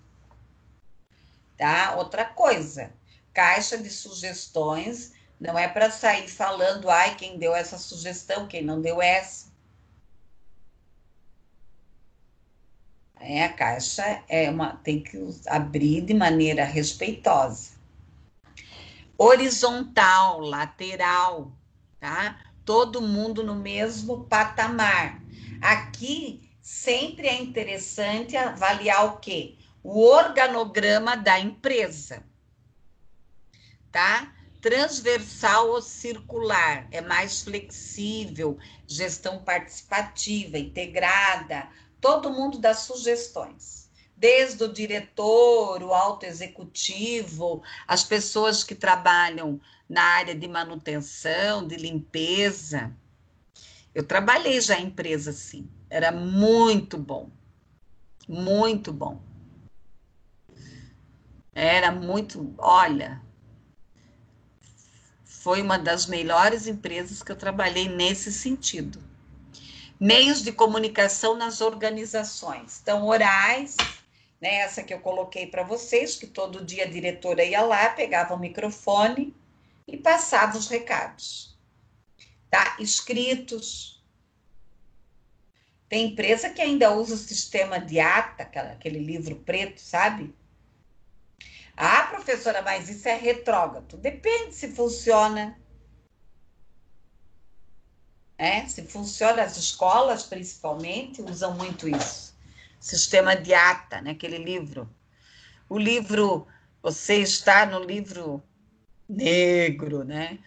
Tá? Outra coisa, caixa de sugestões não é para sair falando, ai, quem deu essa sugestão, quem não deu essa. A caixa tem que abrir de maneira respeitosa. Horizontal, lateral, tá? Todo mundo no mesmo patamar. Aqui sempre é interessante avaliar o quê? O organograma da empresa, tá? Transversal ou circular, é mais flexível, gestão participativa, integrada, todo mundo dá sugestões. Desde o diretor, o alto executivo, as pessoas que trabalham na área de manutenção, de limpeza. Eu trabalhei já em empresa assim, era muito bom, muito bom. Era muito, olha, foi uma das melhores empresas que eu trabalhei nesse sentido. Meios de comunicação nas organizações. Então, orais, né, essa que eu coloquei para vocês, que todo dia a diretora ia lá, pegava o microfone e passava os recados. Tá? Escritos. Tem empresa que ainda usa o sistema de ata, aquele livro preto, sabe? Ah, professora, mas isso é retrógrado. Depende se funciona. Se funciona, as escolas, principalmente, usam muito isso. Sistema de ata, né? Aquele livro. O livro, você está no livro negro, né?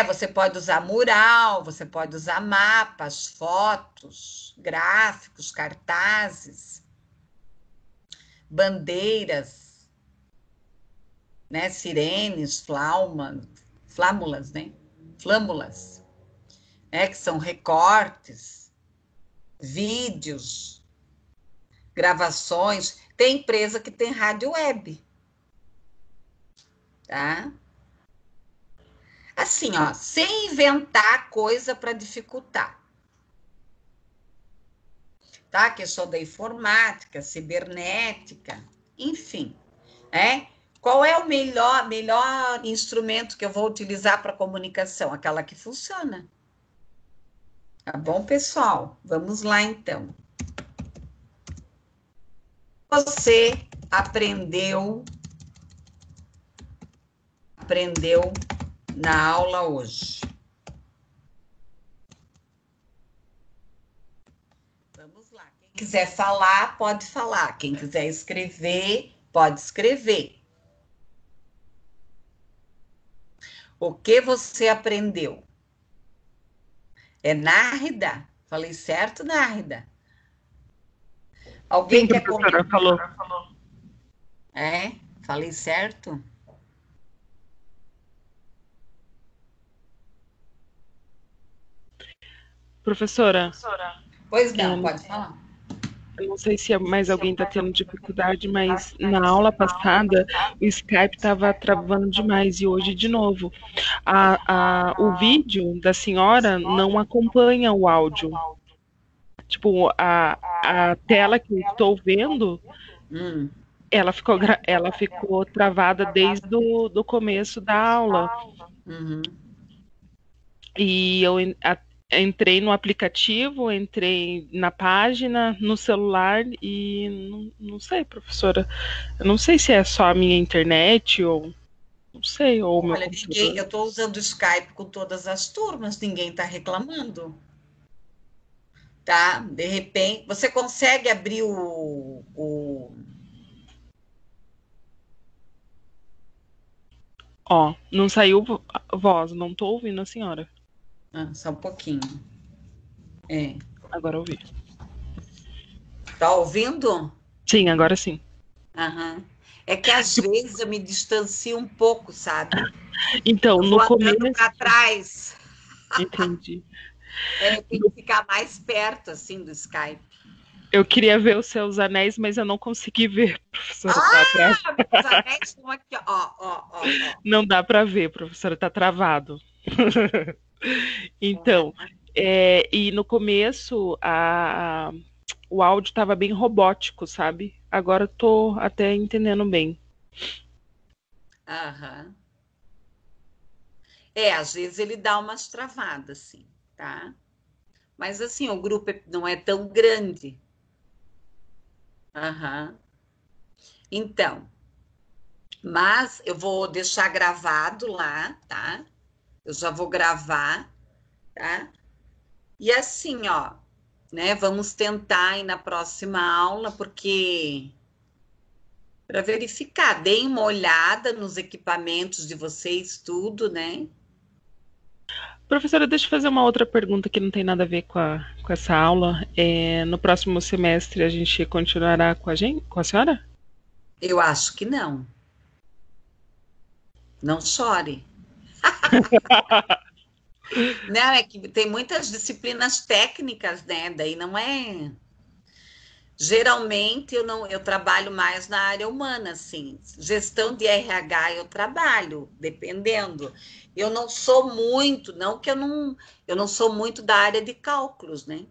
Você pode usar mural, você pode usar mapas, fotos, gráficos, cartazes, bandeiras, né? Sirenes, flâmulas, né? Flâmulas, que são recortes, vídeos, gravações. Tem empresa que tem rádio web, tá? Assim, ó, sem inventar coisa para dificultar. Tá? A questão da informática, cibernética, enfim, Qual é o melhor instrumento que eu vou utilizar para comunicação? Aquela que funciona. Tá bom, pessoal? Vamos lá, então. Você aprendeu na aula hoje? Vamos lá. Quem quiser falar, pode falar. Quem quiser escrever, pode escrever. O que você aprendeu? É Nárida? Falei certo, Nárida? Alguém quer comentar? Falou. Falei certo? Professora. Pois não, pode falar. Eu não sei se mais alguém está tendo dificuldade, mas na aula passada o Skype estava travando demais e hoje de novo. O vídeo da senhora não acompanha o áudio. Tipo, a tela que eu estou vendo, ela ficou travada desde o começo da aula. E eu entrei no aplicativo, entrei na página, no celular e não sei, professora. Eu não sei se é só a minha internet ou não sei, ou o meu computador. Eu estou usando o Skype com todas as turmas, ninguém está reclamando. Tá? De repente, você consegue abrir Ó, não saiu voz, não estou ouvindo a senhora. Só um pouquinho. Agora ouvi. Tá ouvindo? Sim, agora sim. É que às vezes eu me distancio um pouco, sabe? Então, eu no começo para trás. Entendi. Tem que ficar mais perto assim do Skype. Eu queria ver os seus anéis, mas eu não consegui ver, professora. Os anéis estão aqui, ó. Não dá para ver, professora, tá travado. Então, e no começo o áudio estava bem robótico, sabe? Agora eu tô até entendendo bem. Aham. Às vezes ele dá umas travadas, assim, tá? Mas assim, o grupo não é tão grande. Aham. Então, mas eu vou deixar gravado lá, tá? Eu já vou gravar, tá? E assim, ó, né? Vamos tentar aí na próxima aula, porque para verificar, deem uma olhada nos equipamentos de vocês, tudo, né? Professora, deixa eu fazer uma outra pergunta que não tem nada a ver com essa aula. No próximo semestre a gente continuará com a senhora? Eu acho que não. Não chore. Não, é que tem muitas disciplinas técnicas, né? Daí não é. Geralmente eu trabalho mais na área humana, assim. Gestão de RH eu trabalho, dependendo. Eu não sou muito, não que eu não sou muito da área de cálculos, né?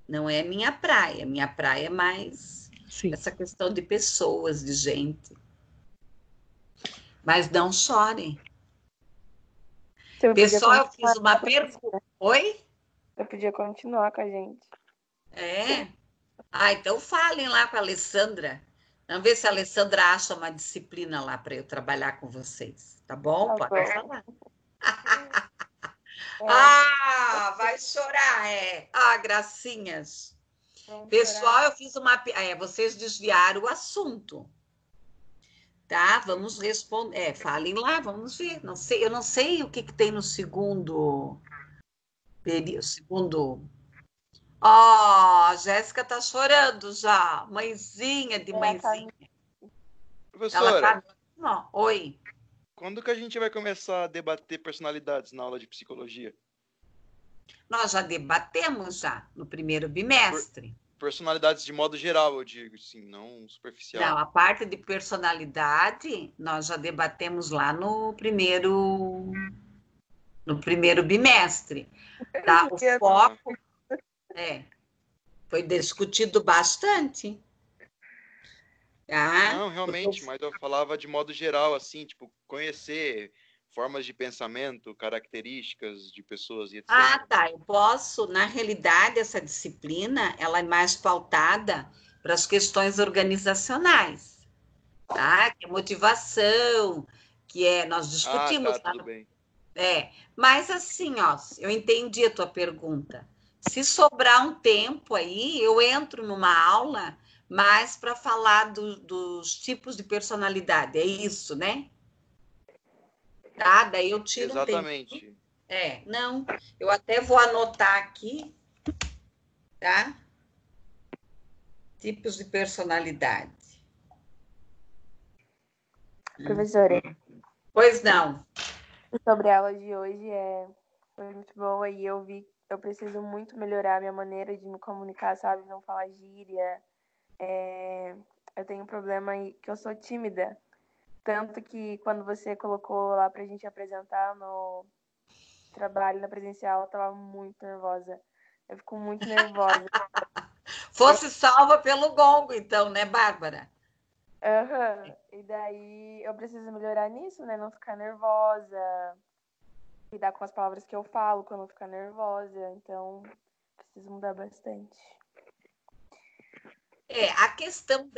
Não é minha praia. Minha praia é mais Sim. essa questão de pessoas, de gente. Mas não chorem. Você podia Pessoal, eu fiz continuar, uma pergunta. Oi? você podia continuar com a gente. É? Ah, então falem lá com a Alessandra. Vamos ver se a Alessandra acha uma disciplina lá para eu trabalhar com vocês. Tá bom? Tá Pode bom. falar. É, Ah, vai chorar, é. Ah, gracinhas. vamos chorar. Pessoal, eu fiz uma. Vocês desviaram o assunto. Tá? Vamos responder. Falem lá, vamos ver. Não sei, eu não sei o que tem no segundo período. Segundo. Ó, a Jéssica tá chorando já. Mãezinha de É, tá, mãezinha. Ela Professora, tá. Ó, oi. quando que a gente vai começar a debater personalidades na aula de psicologia? Nós já debatemos já no primeiro bimestre. Personalidades de modo geral, eu digo, sim, não superficial. Não, a parte de personalidade nós já debatemos lá no primeiro bimestre, tá? O foco foi discutido bastante, tá? Não, realmente, mas eu falava de modo geral, assim, tipo, conhecer formas de pensamento, características de pessoas e etc. Ah, tá. Eu posso, na realidade, essa disciplina, ela é mais pautada para as questões organizacionais, tá? Que é motivação, nós Ah, discutimos tá, lá tudo bem. mas assim, ó, eu entendi a tua pergunta. Se sobrar um tempo aí, eu entro numa aula mais para falar dos tipos de personalidade, é isso, né? Tá? Daí eu tiro um tempo. Exatamente. Não, eu até vou anotar aqui, tá? Tipos de personalidade. Professora, Pois não. sobre a aula de hoje foi muito boa e eu preciso muito melhorar a minha maneira de me comunicar, sabe? Não falar gíria. Eu tenho um problema aí que eu sou tímida. Tanto que quando você colocou lá pra gente apresentar no trabalho na presencial, eu tava muito nervosa. Eu fico muito nervosa. Fosse salva pelo gongo, então, né, Bárbara? Aham. E daí eu preciso melhorar nisso, né? Não ficar nervosa. Cuidar com as palavras que eu falo quando eu ficar nervosa. Então, preciso mudar bastante. A questão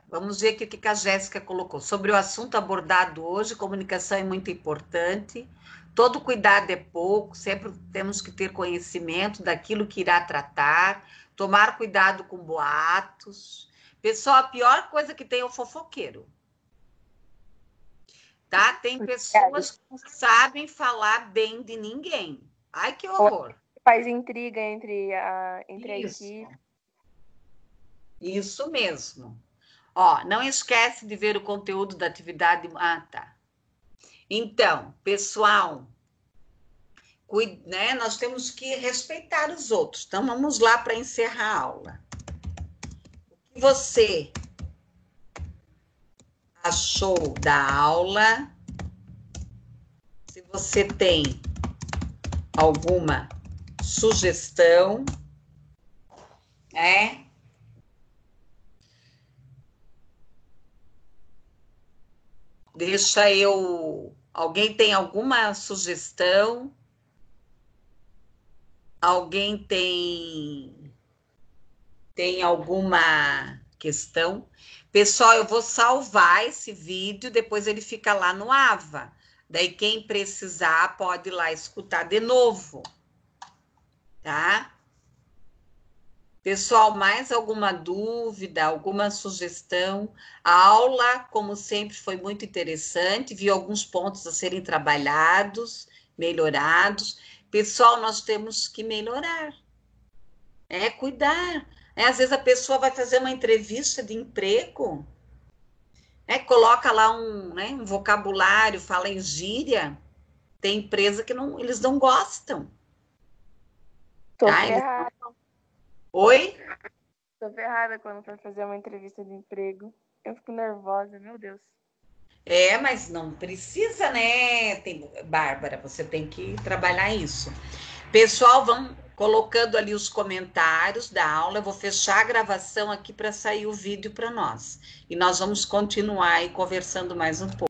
vamos ver aqui o que a Jéssica colocou. Sobre o assunto abordado hoje, comunicação é muito importante, todo cuidado é pouco, sempre temos que ter conhecimento daquilo que irá tratar, tomar cuidado com boatos. Pessoal, a pior coisa que tem é o fofoqueiro. Tá? Tem pessoas que não sabem falar bem de ninguém. Ai, que horror. Faz intriga entre a equipe. Isso mesmo. Ó, não esquece de ver o conteúdo da atividade. Ah, tá. Então, pessoal, né, nós temos que respeitar os outros. Então, vamos lá para encerrar a aula. O que você achou da aula? Se você tem alguma sugestão, Deixa eu... Alguém tem alguma sugestão? Alguém tem alguma questão? Pessoal, eu vou salvar esse vídeo, depois ele fica lá no Ava. Daí quem precisar pode ir lá escutar de novo, tá? Pessoal, mais alguma dúvida, alguma sugestão? A aula, como sempre, foi muito interessante, vi alguns pontos a serem trabalhados, melhorados. Pessoal, nós temos que melhorar, cuidar. Às vezes a pessoa vai fazer uma entrevista de emprego, coloca lá um vocabulário, fala em gíria. Tem empresa que não, eles não gostam. Tô Tá? ferrada. Oi? Tô ferrada quando for fazer uma entrevista de emprego. Eu fico nervosa, meu Deus. Mas não precisa, né, Bárbara? Você tem que trabalhar isso. Pessoal, vão colocando ali os comentários da aula. Eu vou fechar a gravação aqui para sair o vídeo para nós. E nós vamos continuar aí conversando mais um pouco.